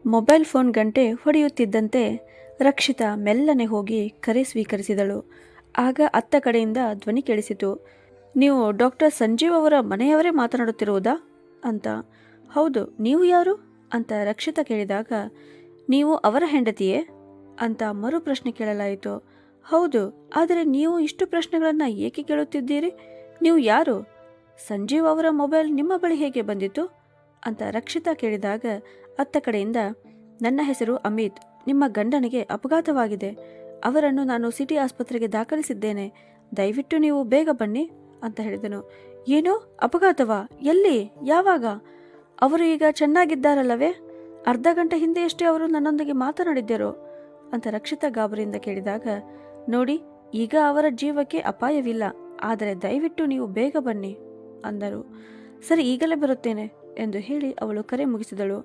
Mobile phone ಗಂಟೆ ಹೊಡೆಯುತ್ತಿದ್ದಂತೆ ರಕ್ಷಿತಾ ಮೆಲ್ಲನೆ ಹೋಗಿ ಕರೆ ಸ್ವೀಕರಿಸಿದಳು. ಆಗ ಅತ್ತ ಕಡೆಯಿಂದ ಧ್ವನಿ ಕೇಳಿಸಿತು. ನೀವು ಡಾಕ್ಟರ್ ಸಂಜೀವ್ ಅವರ ಮನೆಯವರೇ ಮಾತನಾಡುತ್ತಿರುವುದಾ ಅಂತ. ಹೌದು, ನೀವು ಯಾರು ಅಂತ ರಕ್ಷಿತಾ ಕೇಳಿದಾಗ, ನೀವು ಅವರ ಹೆಂಡತಿಯೇ ಅಂತ ಮರು ಪ್ರಶ್ನೆ ಕೇಳಲಾಯಿತು. ಹೌದು, ಆದರೆ ನೀವು ಇಷ್ಟು ಪ್ರಶ್ನೆಗಳನ್ನು ಏಕೆ ಕೇಳುತ್ತಿದ್ದೀರಿ? ನೀವು ಯಾರು? ಸಂಜೀವ್ ಅವರ ಮೊಬೈಲ್ ನಿಮ್ಮ ಬಳಿ ಹೇಗೆ ಬಂದಿತು ಅಂತ ರಕ್ಷಿತಾ ಕೇಳಿದಾಗ ಅತ್ತ ಕಡೆಯಿಂದ, ನನ್ನ ಹೆಸರು ಅಮಿತ್, ನಿಮ್ಮ ಗಂಡನಿಗೆ ಅಪಘಾತವಾಗಿದೆ, ಅವರನ್ನು ನಾನು ಸಿಟಿ ಆಸ್ಪತ್ರೆಗೆ ದಾಖಲಿಸಿದ್ದೇನೆ, ದಯವಿಟ್ಟು ನೀವು ಬೇಗ ಬನ್ನಿ ಅಂತ ಹೇಳಿದನು. ಏನೋ ಅಪಘಾತವಾ? ಎಲ್ಲಿ? ಯಾವಾಗ? ಅವರು ಈಗ ಚೆನ್ನಾಗಿದ್ದಾರಲ್ಲವೇ? ಅರ್ಧ ಗಂಟೆ ಹಿಂದೆಯಷ್ಟೇ ಅವರು ನನ್ನೊಂದಿಗೆ ಮಾತನಾಡಿದ್ದರು ಅಂತ ರಕ್ಷಿತಾ ಗಾಬರಿಯಿಂದ ಕೇಳಿದಾಗ, ನೋಡಿ, ಈಗ ಅವರ ಜೀವಕ್ಕೆ ಅಪಾಯವಿಲ್ಲ, ಆದರೆ ದಯವಿಟ್ಟು ನೀವು ಬೇಗ ಬನ್ನಿ ಅಂದರು. ಸರಿ, ಈಗಲೇ ಬರುತ್ತೇನೆ ಎಂದು ಹೇಳಿ ಅವಳು ಕರೆ ಮುಗಿಸಿದಳು.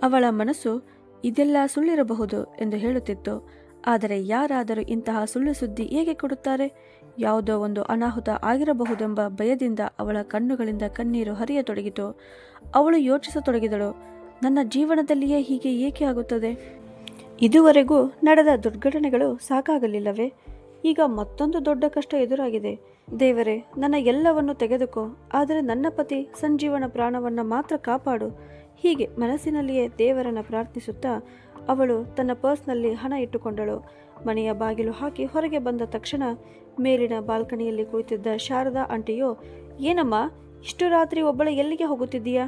ಅವಳ ಮನಸ್ಸು ಇದೆಲ್ಲ ಸುಳ್ಳಿರಬಹುದು ಎಂದು ಹೇಳುತ್ತಿತ್ತು. ಆದರೆ ಯಾರಾದರೂ ಇಂತಹ ಸುಳ್ಳು ಸುದ್ದಿ ಹೇಗೆ ಕೊಡುತ್ತಾರೆ? ಯಾವುದೋ ಒಂದು ಅನಾಹುತ ಆಗಿರಬಹುದೆಂಬ ಭಯದಿಂದ ಅವಳ ಕಣ್ಣುಗಳಿಂದ ಕಣ್ಣೀರು ಹರಿಯತೊಡಗಿತು. ಅವಳು ಯೋಚಿಸತೊಡಗಿದಳು, ನನ್ನ ಜೀವನದಲ್ಲಿಯೇ ಹೀಗೆ ಏಕೆ ಆಗುತ್ತದೆ? ಇದುವರೆಗೂ ನಡೆದ ದುರ್ಘಟನೆಗಳು ಸಾಕಾಗಲಿಲ್ಲವೇ? ಈಗ ಮತ್ತೊಂದು ದೊಡ್ಡ ಕಷ್ಟ ಎದುರಾಗಿದೆ. ದೇವರೇ, ನನ್ನ ಎಲ್ಲವನ್ನು ತೆಗೆದುಕೋ, ಆದರೆ ನನ್ನ ಪತಿ ಸಂಜೀವನ ಪ್ರಾಣವನ್ನು ಮಾತ್ರ ಕಾಪಾಡು. ಹೀಗೆ ಮನಸ್ಸಿನಲ್ಲಿಯೇ ದೇವರನ್ನು ಪ್ರಾರ್ಥಿಸುತ್ತಾ ಅವಳು ತನ್ನ ಪರ್ಸ್ನಲ್ಲಿ ಹಣ ಇಟ್ಟುಕೊಂಡಳು. ಮನೆಯ ಬಾಗಿಲು ಹಾಕಿ ಹೊರಗೆ ಬಂದ ತಕ್ಷಣ ಮೇಲಿನ ಬಾಲ್ಕನಿಯಲ್ಲಿ ಕುಳಿತಿದ್ದ ಶಾರದಾ ಆಂಟಿಯು, ಏನಮ್ಮ, ಇಷ್ಟು ರಾತ್ರಿ ಒಬ್ಬಳೆ ಎಲ್ಲಿಗೆ ಹೋಗುತ್ತಿದ್ದೀಯಾ?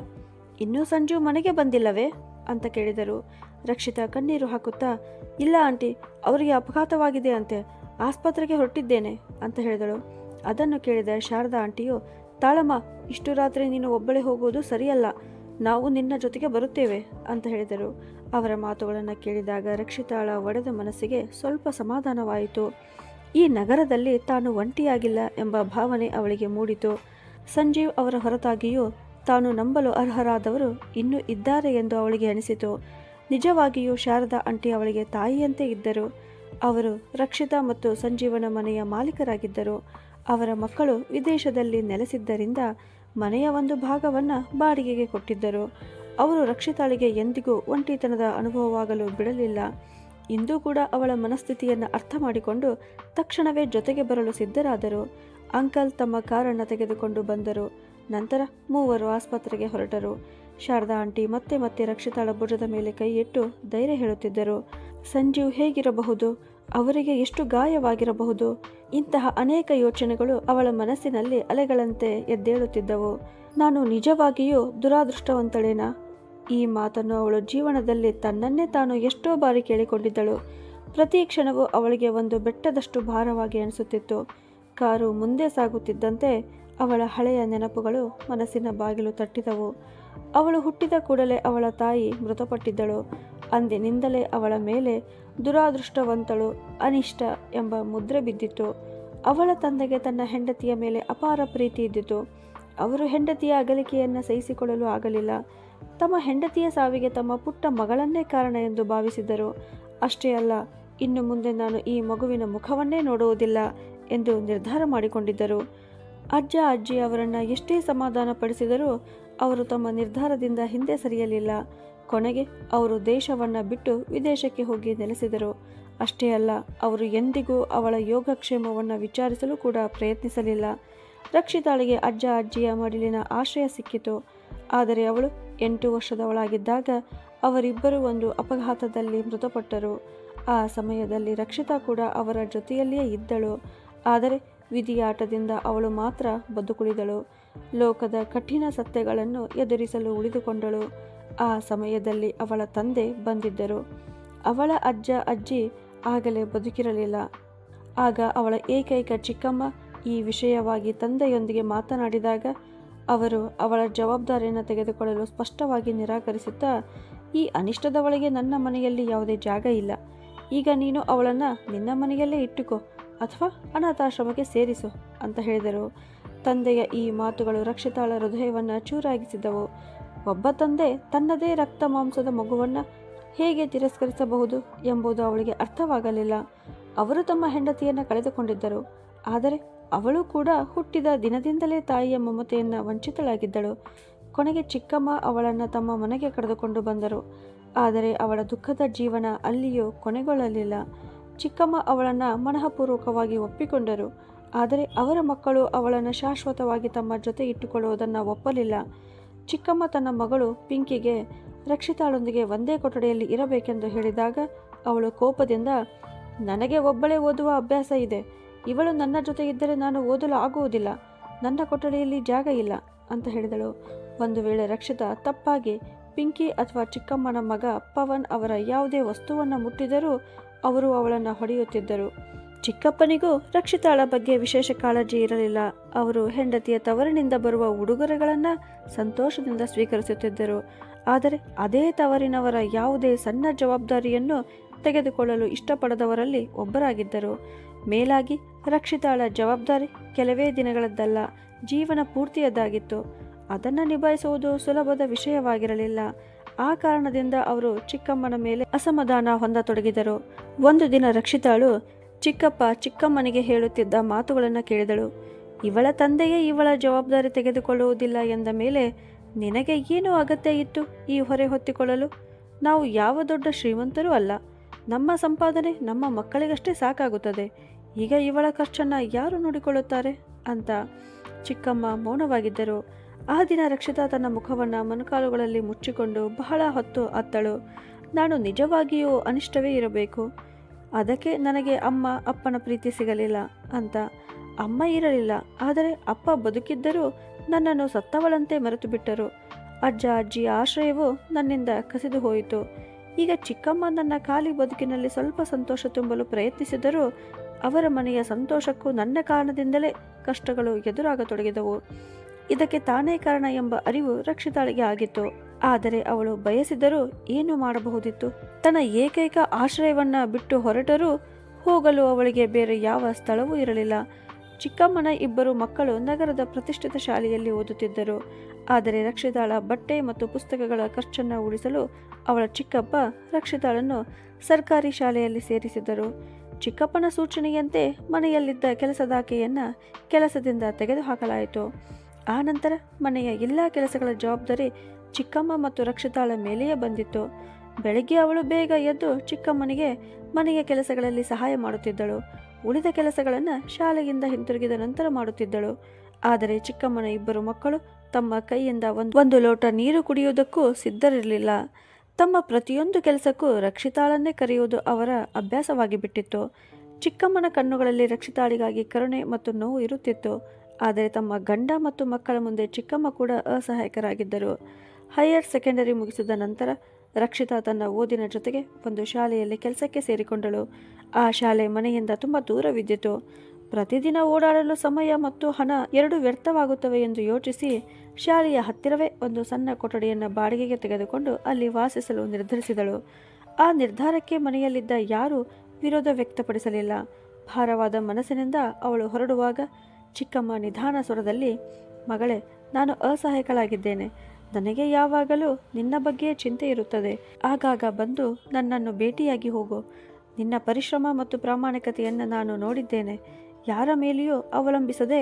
ಇನ್ನೂ ಸಂಜೀವ್ ಮನೆಗೆ ಬಂದಿಲ್ಲವೇ ಅಂತ ಕೇಳಿದರು. ರಕ್ಷಿತಾ ಕಣ್ಣೀರು ಹಾಕುತ್ತಾ, ಇಲ್ಲ ಆಂಟಿ, ಅವರಿಗೆ ಅಪಘಾತವಾಗಿದೆ ಅಂತೆ, ಆಸ್ಪತ್ರೆಗೆ ಹೊರಟಿದ್ದೇನೆ ಅಂತ ಹೇಳಿದಳು. ಅದನ್ನು ಕೇಳಿದ ಶಾರದಾ ಆಂಟಿಯು, ತಾಳಮ್ಮ, ಇಷ್ಟು ರಾತ್ರಿ ನೀನು ಒಬ್ಬಳೇ ಹೋಗುವುದು ಸರಿಯಲ್ಲ, ನಾವು ನಿನ್ನ ಜೊತೆಗೆ ಬರುತ್ತೇವೆ ಅಂತ ಹೇಳಿದರು. ಅವರ ಮಾತುಗಳನ್ನು ಕೇಳಿದಾಗ ರಕ್ಷಿತಾಳ ಒಡೆದ ಮನಸ್ಸಿಗೆ ಸ್ವಲ್ಪ ಸಮಾಧಾನವಾಯಿತು. ಈ ನಗರದಲ್ಲಿ ತಾನು ಒಂಟಿಯಾಗಿಲ್ಲ ಎಂಬ ಭಾವನೆ ಅವಳಿಗೆ ಮೂಡಿತು. ಸಂಜೀವ್ ಅವರ ಹೊರತಾಗಿಯೂ ತಾನು ನಂಬಲು ಅರ್ಹರಾದವರು ಇನ್ನೂ ಇದ್ದಾರೆ ಎಂದು ಅವಳಿಗೆ ಅನಿಸಿತು. ನಿಜವಾಗಿಯೂ ಶಾರದಾ ಆಂಟಿ ಅವಳಿಗೆ ತಾಯಿಯಂತೆ ಇದ್ದರು. ಅವರು ರಕ್ಷಿತಾ ಮತ್ತು ಸಂಜೀವನ ಮನೆಯ ಮಾಲೀಕರಾಗಿದ್ದರು. ಅವರ ಮಕ್ಕಳು ವಿದೇಶದಲ್ಲಿ ನೆಲೆಸಿದ್ದರಿಂದ ಮನೆಯ ಒಂದು ಭಾಗವನ್ನು ಬಾಡಿಗೆಗೆ ಕೊಟ್ಟಿದ್ದರು. ಅವರು ರಕ್ಷಿತಾಳಿಗೆ ಎಂದಿಗೂ ಒಂಟಿತನದ ಅನುಭವವಾಗಲು ಬಿಡಲಿಲ್ಲ. ಇಂದೂ ಕೂಡ ಅವಳ ಮನಸ್ಥಿತಿಯನ್ನು ಅರ್ಥ ಮಾಡಿಕೊಂಡು ತಕ್ಷಣವೇ ಜೊತೆಗೆ ಬರಲು ಸಿದ್ಧರಾದರು. ಅಂಕಲ್ ತಮ್ಮ ಕಾರನ್ನು ತೆಗೆದುಕೊಂಡು ಬಂದರು. ನಂತರ ಮೂವರು ಆಸ್ಪತ್ರೆಗೆ ಹೊರಟರು. ಶಾರದಾ ಆಂಟಿ ಮತ್ತೆ ಮತ್ತೆ ರಕ್ಷಿತಾಳ ಭುಜದ ಮೇಲೆ ಕೈ ಇಟ್ಟು ಧೈರ್ಯ ಹೇಳುತ್ತಿದ್ದರು. ಸಂಜೀವ್ ಹೇಗಿರಬಹುದು? ಅವರಿಗೆ ಎಷ್ಟು ಗಾಯವಾಗಿರಬಹುದು? ಇಂತಹ ಅನೇಕ ಯೋಚನೆಗಳು ಅವಳ ಮನಸ್ಸಿನಲ್ಲಿ ಅಲೆಗಳಂತೆ ಎದ್ದೇಳುತ್ತಿದ್ದವು. ನಾನು ನಿಜವಾಗಿಯೂ ದುರಾದೃಷ್ಟವಂತಳೇನಾ? ಈ ಮಾತನ್ನು ಅವಳು ಜೀವನದಲ್ಲಿ ತನ್ನನ್ನೇ ತಾನು ಎಷ್ಟೋ ಬಾರಿ ಕೇಳಿಕೊಂಡಿದ್ದಳು. ಪ್ರತಿ ಕ್ಷಣವೂ ಅವಳಿಗೆ ಒಂದು ಬೆಟ್ಟದಷ್ಟು ಭಾರವಾಗಿ ಅನಿಸುತ್ತಿತ್ತು. ಕಾರು ಮುಂದೆ ಸಾಗುತ್ತಿದ್ದಂತೆ ಅವಳ ಹಳೆಯ ನೆನಪುಗಳು ಮನಸ್ಸಿನ ಬಾಗಿಲು ತಟ್ಟಿದವು. ಅವಳು ಹುಟ್ಟಿದ ಕೂಡಲೇ ಅವಳ ತಾಯಿ ಮೃತಪಟ್ಟಿದ್ದಳು. ಅಂದಿನಿಂದಲೇ ಅವಳ ಮೇಲೆ ದುರಾದೃಷ್ಟವಂತಳು, ಅನಿಷ್ಟ ಎಂಬ ಮುದ್ರೆ ಬಿದ್ದಿತ್ತು. ಅವಳ ತಂದೆಗೆ ತನ್ನ ಹೆಂಡತಿಯ ಮೇಲೆ ಅಪಾರ ಪ್ರೀತಿ ಇದ್ದಿತು. ಅವರು ಹೆಂಡತಿಯ ಅಗಲಿಕೆಯನ್ನು ಸಹಿಸಿಕೊಳ್ಳಲು ಆಗಲಿಲ್ಲ. ತಮ್ಮ ಹೆಂಡತಿಯ ಸಾವಿಗೆ ತಮ್ಮ ಪುಟ್ಟ ಮಗಳನ್ನೇ ಕಾರಣ ಎಂದು ಭಾವಿಸಿದರು. ಅಷ್ಟೇ ಅಲ್ಲ, ಇನ್ನು ಮುಂದೆ ನಾನು ಈ ಮಗುವಿನ ಮುಖವನ್ನೇ ನೋಡುವುದಿಲ್ಲ ಎಂದು ನಿರ್ಧಾರ ಮಾಡಿಕೊಂಡಿದ್ದರು. ಅಜ್ಜ ಅಜ್ಜಿ ಅವರನ್ನು ಎಷ್ಟೇ ಸಮಾಧಾನ ಪಡಿಸಿದರೂ ಅವರು ತಮ್ಮ ನಿರ್ಧಾರದಿಂದ ಹಿಂದೆ ಸರಿಯಲಿಲ್ಲ. ಕೊನೆಗೆ ಅವರು ದೇಶವನ್ನು ಬಿಟ್ಟು ವಿದೇಶಕ್ಕೆ ಹೋಗಿ ನೆಲೆಸಿದರು. ಅಷ್ಟೇ ಅಲ್ಲ, ಅವರು ಎಂದಿಗೂ ಅವಳ ಯೋಗಕ್ಷೇಮವನ್ನು ವಿಚಾರಿಸಲು ಕೂಡ ಪ್ರಯತ್ನಿಸಲಿಲ್ಲ. ರಕ್ಷಿತಾಳಿಗೆ ಅಜ್ಜ ಅಜ್ಜಿಯ ಮಡಿಲಿನ ಆಶ್ರಯ ಸಿಕ್ಕಿತು. ಆದರೆ ಅವಳು 8 ವರ್ಷದವಳಾಗಿದ್ದಾಗ ಅವರಿಬ್ಬರು ಒಂದು ಅಪಘಾತದಲ್ಲಿ ಮೃತಪಟ್ಟರು. ಆ ಸಮಯದಲ್ಲಿ ರಕ್ಷಿತಾ ಕೂಡ ಅವರ ಜೊತೆಯಲ್ಲಿಯೇ ಇದ್ದಳು. ಆದರೆ ವಿಧಿಯಾಟದಿಂದ ಅವಳು ಮಾತ್ರ ಬದುಕುಳಿದಳು. ಲೋಕದ ಕಠಿಣ ಸತ್ಯಗಳನ್ನು ಎದುರಿಸಲು ಉಳಿದುಕೊಂಡಳು. ಆ ಸಮಯದಲ್ಲಿ ಅವಳ ತಂದೆ ಬಂದಿದ್ದರು. ಅವಳ ಅಜ್ಜ ಅಜ್ಜಿ ಆಗಲೇ ಬದುಕಿರಲಿಲ್ಲ. ಆಗ ಅವಳ ಏಕೈಕ ಚಿಕ್ಕಮ್ಮ ಈ ವಿಷಯವಾಗಿ ತಂದೆಯೊಂದಿಗೆ ಮಾತನಾಡಿದಾಗ ಅವರು ಅವಳ ಜವಾಬ್ದಾರಿಯನ್ನು ತೆಗೆದುಕೊಳ್ಳಲು ಸ್ಪಷ್ಟವಾಗಿ ನಿರಾಕರಿಸುತ್ತಾ, ಈ ಅನಿಷ್ಟದವಳಿಗೆ ನನ್ನ ಮನೆಯಲ್ಲಿ ಯಾವುದೇ ಜಾಗ ಇಲ್ಲ, ಈಗ ನೀನು ಅವಳನ್ನು ನಿನ್ನ ಮನೆಯಲ್ಲೇ ಇಟ್ಟುಕೋ ಅಥವಾ ಅನಾಥಾಶ್ರಮಕ್ಕೆ ಸೇರಿಸು ಅಂತ ಹೇಳಿದರು. ತಂದೆಯ ಈ ಮಾತುಗಳು ರಕ್ಷಿತಾಳ ಹೃದಯವನ್ನು ಚೂರಾಗಿಸಿದವು. ಒಬ್ಬ ತಂದೆ ತನ್ನದೇ ರಕ್ತ ಮಾಂಸದ ಮಗುವನ್ನು ಹೇಗೆ ತಿರಸ್ಕರಿಸಬಹುದು ಎಂಬುದು ಅವಳಿಗೆ ಅರ್ಥವಾಗಲಿಲ್ಲ. ಅವರು ತಮ್ಮ ಹೆಂಡತಿಯನ್ನು ಕಳೆದುಕೊಂಡಿದ್ದರು, ಆದರೆ ಅವಳು ಕೂಡ ಹುಟ್ಟಿದ ದಿನದಿಂದಲೇ ತಾಯಿಯ ಮಮತೆಯನ್ನು ವಂಚಿತಳಾಗಿದ್ದಳು. ಕೊನೆಗೆ ಚಿಕ್ಕಮ್ಮ ಅವಳನ್ನು ತಮ್ಮ ಮನೆಗೆ ಕರೆದುಕೊಂಡು ಬಂದರು. ಆದರೆ ಅವಳ ದುಃಖದ ಜೀವನ ಅಲ್ಲಿಯೂ ಕೊನೆಗೊಳ್ಳಲಿಲ್ಲ. ಚಿಕ್ಕಮ್ಮ ಅವಳನ್ನು ಮನಃಪೂರ್ವಕವಾಗಿ ಒಪ್ಪಿಕೊಂಡರು. ಆದರೆ ಅವರ ಮಕ್ಕಳು ಅವಳನ್ನು ಶಾಶ್ವತವಾಗಿ ತಮ್ಮ ಜೊತೆ ಇಟ್ಟುಕೊಳ್ಳುವುದನ್ನು ಒಪ್ಪಲಿಲ್ಲ. ಚಿಕ್ಕಮ್ಮ ತನ್ನ ಮಗಳು ಪಿಂಕಿಗೆ ರಕ್ಷಿತಾಳೊಂದಿಗೆ ಒಂದೇ ಕೊಠಡಿಯಲ್ಲಿ ಇರಬೇಕೆಂದು ಹೇಳಿದಾಗ ಅವಳು ಕೋಪದಿಂದ, ನನಗೆ ಒಬ್ಬಳೇ ಓದುವ ಅಭ್ಯಾಸ ಇದೆ, ಇವಳು ನನ್ನ ಜೊತೆ ಇದ್ದರೆ ನಾನು ಓದಲು ಆಗುವುದಿಲ್ಲ, ನನ್ನ ಕೊಠಡಿಯಲ್ಲಿ ಜಾಗ ಇಲ್ಲ ಅಂತ ಹೇಳಿದಳು. ಒಂದು ವೇಳೆ ರಕ್ಷಿತಾ ತಪ್ಪಾಗಿ ಪಿಂಕಿ ಅಥವಾ ಚಿಕ್ಕಮ್ಮನ ಮಗ ಪವನ್ ಅವರ ಯಾವುದೇ ವಸ್ತುವನ್ನು ಮುಟ್ಟಿದರೂ ಅವರು ಅವಳನ್ನು ಹೊಡೆಯುತ್ತಿದ್ದರು. ಚಿಕ್ಕಪ್ಪನಿಗೂ ರಕ್ಷಿತಾಳ ಬಗ್ಗೆ ವಿಶೇಷ ಕಾಳಜಿ ಇರಲಿಲ್ಲ. ಅವರು ಹೆಂಡತಿಯ ತವರಿನಿಂದ ಬರುವ ಉಡುಗೊರೆಗಳನ್ನು ಸಂತೋಷದಿಂದ ಸ್ವೀಕರಿಸುತ್ತಿದ್ದರು. ಆದರೆ ಅದೇ ತವರಿನವರ ಯಾವುದೇ ಸಣ್ಣ ಜವಾಬ್ದಾರಿಯನ್ನು ತೆಗೆದುಕೊಳ್ಳಲು ಇಷ್ಟಪಡದವರಲ್ಲಿ ಒಬ್ಬರಾಗಿದ್ದರು. ಮೇಲಾಗಿ ರಕ್ಷಿತಾಳ ಜವಾಬ್ದಾರಿ ಕೆಲವೇ ದಿನಗಳದ್ದಲ್ಲ, ಜೀವನ ಪೂರ್ತಿಯದ್ದಾಗಿತ್ತು. ಅದನ್ನು ನಿಭಾಯಿಸುವುದು ಸುಲಭದ ವಿಷಯವಾಗಿರಲಿಲ್ಲ. ಆ ಕಾರಣದಿಂದ ಅವರು ಚಿಕ್ಕಮ್ಮನ ಮೇಲೆ ಅಸಮಾಧಾನ ಹೊಂದತೊಡಗಿದರು. ಒಂದು ದಿನ ರಕ್ಷಿತಾಳು ಚಿಕ್ಕಪ್ಪ ಚಿಕ್ಕಮ್ಮನಿಗೆ ಹೇಳುತ್ತಿದ್ದ ಮಾತುಗಳನ್ನು ಕೇಳಿದಳು. ಇವಳ ತಂದೆಯೇ ಇವಳ ಜವಾಬ್ದಾರಿ ತೆಗೆದುಕೊಳ್ಳುವುದಿಲ್ಲ ಎಂದ ಮೇಲೆ ನಿನಗೆ ಏನೂ ಅಗತ್ಯ ಇತ್ತು ಈ ಹೊರೆ ಹೊತ್ತಿಕೊಳ್ಳಲು? ನಾವು ಯಾವ ದೊಡ್ಡ ಶ್ರೀಮಂತರೂ ಅಲ್ಲ, ನಮ್ಮ ಸಂಪಾದನೆ ನಮ್ಮ ಮಕ್ಕಳಿಗಷ್ಟೇ ಸಾಕಾಗುತ್ತದೆ. ಈಗ ಇವಳ ಖರ್ಚನ್ನು ಯಾರು ನೋಡಿಕೊಳ್ಳುತ್ತಾರೆ ಅಂತ ಚಿಕ್ಕಮ್ಮ ಮೌನವಾಗಿದ್ದರು. ಆ ದಿನ ರಕ್ಷಿತಾ ತನ್ನ ಮುಖವನ್ನು ಮೊಣಕಾಲುಗಳಲ್ಲಿ ಮುಚ್ಚಿಕೊಂಡು ಬಹಳ ಹೊತ್ತು ಅತ್ತಳು. ನಾನು ನಿಜವಾಗಿಯೂ ಅನಿಷ್ಟವೇ ಇರಬೇಕು, ಅದಕ್ಕೆ ನನಗೆ ಅಮ್ಮ ಅಪ್ಪನ ಪ್ರೀತಿ ಸಿಗಲಿಲ್ಲ ಅಂತ. ಅಮ್ಮ ಇರಲಿಲ್ಲ, ಆದರೆ ಅಪ್ಪ ಬದುಕಿದ್ದರೂ ನನ್ನನ್ನು ಸತ್ತವಳಂತೆ ಮರೆತು ಬಿಟ್ಟರು. ಅಜ್ಜ ಅಜ್ಜಿಯ ಆಶ್ರಯವು ನನ್ನಿಂದ ಕಸಿದು ಹೋಯಿತು. ಈಗ ಚಿಕ್ಕಮ್ಮ ನನ್ನ ಖಾಲಿ ಬದುಕಿನಲ್ಲಿ ಸ್ವಲ್ಪ ಸಂತೋಷ ತುಂಬಲು ಪ್ರಯತ್ನಿಸಿದರೂ ಅವರ ಮನೆಯ ಸಂತೋಷಕ್ಕೂ ನನ್ನ ಕಾರಣದಿಂದಲೇ ಕಷ್ಟಗಳು ಎದುರಾಗತೊಡಗಿದವು. ಇದಕ್ಕೆ ತಾನೇ ಕಾರಣ ಎಂಬ ಅರಿವು ರಕ್ಷಿತಾಳಿಗೆ ಆಗಿತ್ತು. ಆದರೆ ಅವಳು ಬಯಸಿದರೂ ಏನು ಮಾಡಬಹುದಿತ್ತು? ತನ್ನ ಏಕೈಕ ಆಶ್ರಯವನ್ನ ಬಿಟ್ಟು ಹೊರಟರೂ ಹೋಗಲು ಅವಳಿಗೆ ಬೇರೆ ಯಾವ ಸ್ಥಳವೂ ಇರಲಿಲ್ಲ. ಚಿಕ್ಕಮ್ಮನ ಇಬ್ಬರು ಮಕ್ಕಳು ನಗರದ ಪ್ರತಿಷ್ಠಿತ ಶಾಲೆಯಲ್ಲಿ ಓದುತ್ತಿದ್ದರು. ಆದರೆ ರಕ್ಷಿತಾಳ ಬಟ್ಟೆ ಮತ್ತು ಪುಸ್ತಕಗಳ ಖರ್ಚನ್ನು ಉಳಿಸಲು ಅವಳ ಚಿಕ್ಕಪ್ಪ ರಕ್ಷಿತಾಳನ್ನು ಸರ್ಕಾರಿ ಶಾಲೆಯಲ್ಲಿ ಸೇರಿಸಿದರು. ಚಿಕ್ಕಪ್ಪನ ಸೂಚನೆಯಂತೆ ಮನೆಯಲ್ಲಿದ್ದ ಕೆಲಸದಾಕೆಯನ್ನು ಕೆಲಸದಿಂದ ತೆಗೆದುಹಾಕಲಾಯಿತು. ಆ ನಂತರ ಮನೆಯ ಎಲ್ಲ ಕೆಲಸಗಳ ಜವಾಬ್ದಾರಿ ಚಿಕ್ಕಮ್ಮ ಮತ್ತು ರಕ್ಷಿತಾಳ ಮೇಲೆಯೇ ಬಂದಿತ್ತು. ಬೆಳಗ್ಗೆ ಅವಳು ಬೇಗ ಎದ್ದು ಚಿಕ್ಕಮ್ಮನಿಗೆ ಮನೆಯ ಕೆಲಸಗಳಲ್ಲಿ ಸಹಾಯ ಮಾಡುತ್ತಿದ್ದಳು. ಉಳಿದ ಕೆಲಸಗಳನ್ನು ಶಾಲೆಯಿಂದ ಹಿಂತಿರುಗಿದ ನಂತರ ಮಾಡುತ್ತಿದ್ದಳು. ಆದರೆ ಚಿಕ್ಕಮ್ಮನ ಇಬ್ಬರು ಮಕ್ಕಳು ತಮ್ಮ ಕೈಯಿಂದ ಒಂದು ಲೋಟ ನೀರು ಕುಡಿಯುವುದಕ್ಕೂ ಸಿದ್ಧರಿರಲಿಲ್ಲ. ತಮ್ಮ ಪ್ರತಿಯೊಂದು ಕೆಲಸಕ್ಕೂ ರಕ್ಷಿತಾಳನ್ನೇ ಕರೆಯುವುದು ಅವರ ಅಭ್ಯಾಸವಾಗಿ ಬಿಟ್ಟಿತ್ತು. ಚಿಕ್ಕಮ್ಮನ ಕಣ್ಣುಗಳಲ್ಲಿ ರಕ್ಷಿತಾಳಿಗಾಗಿ ಕರುಣೆ ಮತ್ತು ನೋವು ಇರುತ್ತಿತ್ತು. ಆದರೆ ತಮ್ಮ ಗಂಡ ಮತ್ತು ಮಕ್ಕಳ ಮುಂದೆ ಚಿಕ್ಕಮ್ಮ ಕೂಡ ಅಸಹಾಯಕರಾಗಿದ್ದರು. ಹೈಯರ್ ಸೆಕೆಂಡರಿ ಮುಗಿಸಿದ ನಂತರ ರಕ್ಷಿತಾ ತನ್ನ ಓದಿನ ಜೊತೆಗೆ ಒಂದು ಶಾಲೆಯಲ್ಲಿ ಕೆಲಸಕ್ಕೆ ಸೇರಿಕೊಂಡಳು. ಆ ಶಾಲೆ ಮನೆಯಿಂದ ತುಂಬ ದೂರವಿದ್ದಿತು. ಪ್ರತಿದಿನ ಓಡಾಡಲು ಸಮಯ ಮತ್ತು ಹಣ ಎರಡು ವ್ಯರ್ಥವಾಗುತ್ತವೆ ಎಂದು ಯೋಚಿಸಿ ಶಾಲೆಯ ಹತ್ತಿರವೇ ಒಂದು ಸಣ್ಣ ಕೊಠಡಿಯನ್ನು ಬಾಡಿಗೆಗೆ ತೆಗೆದುಕೊಂಡು ಅಲ್ಲಿ ವಾಸಿಸಲು ನಿರ್ಧರಿಸಿದಳು. ಆ ನಿರ್ಧಾರಕ್ಕೆ ಮನೆಯಲ್ಲಿದ್ದ ಯಾರೂ ವಿರೋಧ ವ್ಯಕ್ತಪಡಿಸಲಿಲ್ಲ. ಭಾರವಾದ ಮನಸ್ಸಿನಿಂದ ಅವಳು ಹೊರಡುವಾಗ ಚಿಕ್ಕಮ್ಮ ನಿಧಾನ ಸ್ವರದಲ್ಲಿ, ಮಗಳೇ, ನಾನು ಅಸಹಾಯಕಳಾಗಿದ್ದೇನೆ. ನನಗೆ ಯಾವಾಗಲೂ ನಿನ್ನ ಬಗ್ಗೆ ಚಿಂತೆ ಇರುತ್ತದೆ. ಆಗಾಗ ಬಂದು ನನ್ನನ್ನು ಭೇಟಿಯಾಗಿ ಹೋಗು. ನಿನ್ನ ಪರಿಶ್ರಮ ಮತ್ತು ಪ್ರಾಮಾಣಿಕತೆಯನ್ನು ನಾನು ನೋಡಿದ್ದೇನೆ. ಯಾರ ಮೇಲೆಯೂ ಅವಲಂಬಿಸದೆ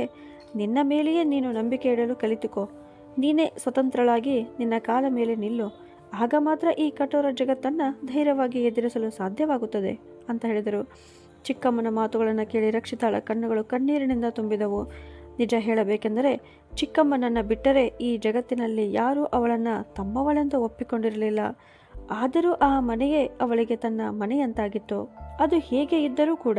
ನಿನ್ನ ಮೇಲೆಯೇ ನೀನು ನಂಬಿಕೆ ಇಡಲು ಕಲಿತುಕೋ. ನೀನೇ ಸ್ವತಂತ್ರಳಾಗಿ ನಿನ್ನ ಕಾಲ ಮೇಲೆ ನಿಲ್ಲು. ಆಗ ಮಾತ್ರ ಈ ಕಠೋರ ಜಗತ್ತನ್ನು ಧೈರ್ಯವಾಗಿ ಎದುರಿಸಲು ಸಾಧ್ಯವಾಗುತ್ತದೆ ಅಂತ ಹೇಳಿದರು. ಚಿಕ್ಕಮ್ಮನ ಮಾತುಗಳನ್ನು ಕೇಳಿ ರಕ್ಷಿತಾಳ ಕಣ್ಣುಗಳು ಕಣ್ಣೀರಿನಿಂದ ತುಂಬಿದವು. ನಿಜ ಹೇಳಬೇಕೆಂದರೆ ಚಿಕ್ಕಮ್ಮನನ್ನು ಬಿಟ್ಟರೆ ಈ ಜಗತ್ತಿನಲ್ಲಿ ಯಾರೂ ಅವಳನ್ನು ತಮ್ಮವಳೆಂದು ಒಪ್ಪಿಕೊಂಡಿರಲಿಲ್ಲ. ಆದರೂ ಆ ಮನೆಯೇ ಅವಳಿಗೆ ತನ್ನ ಮನೆಯಂತಾಗಿತ್ತು. ಅದು ಹೇಗೆ ಇದ್ದರೂ ಕೂಡ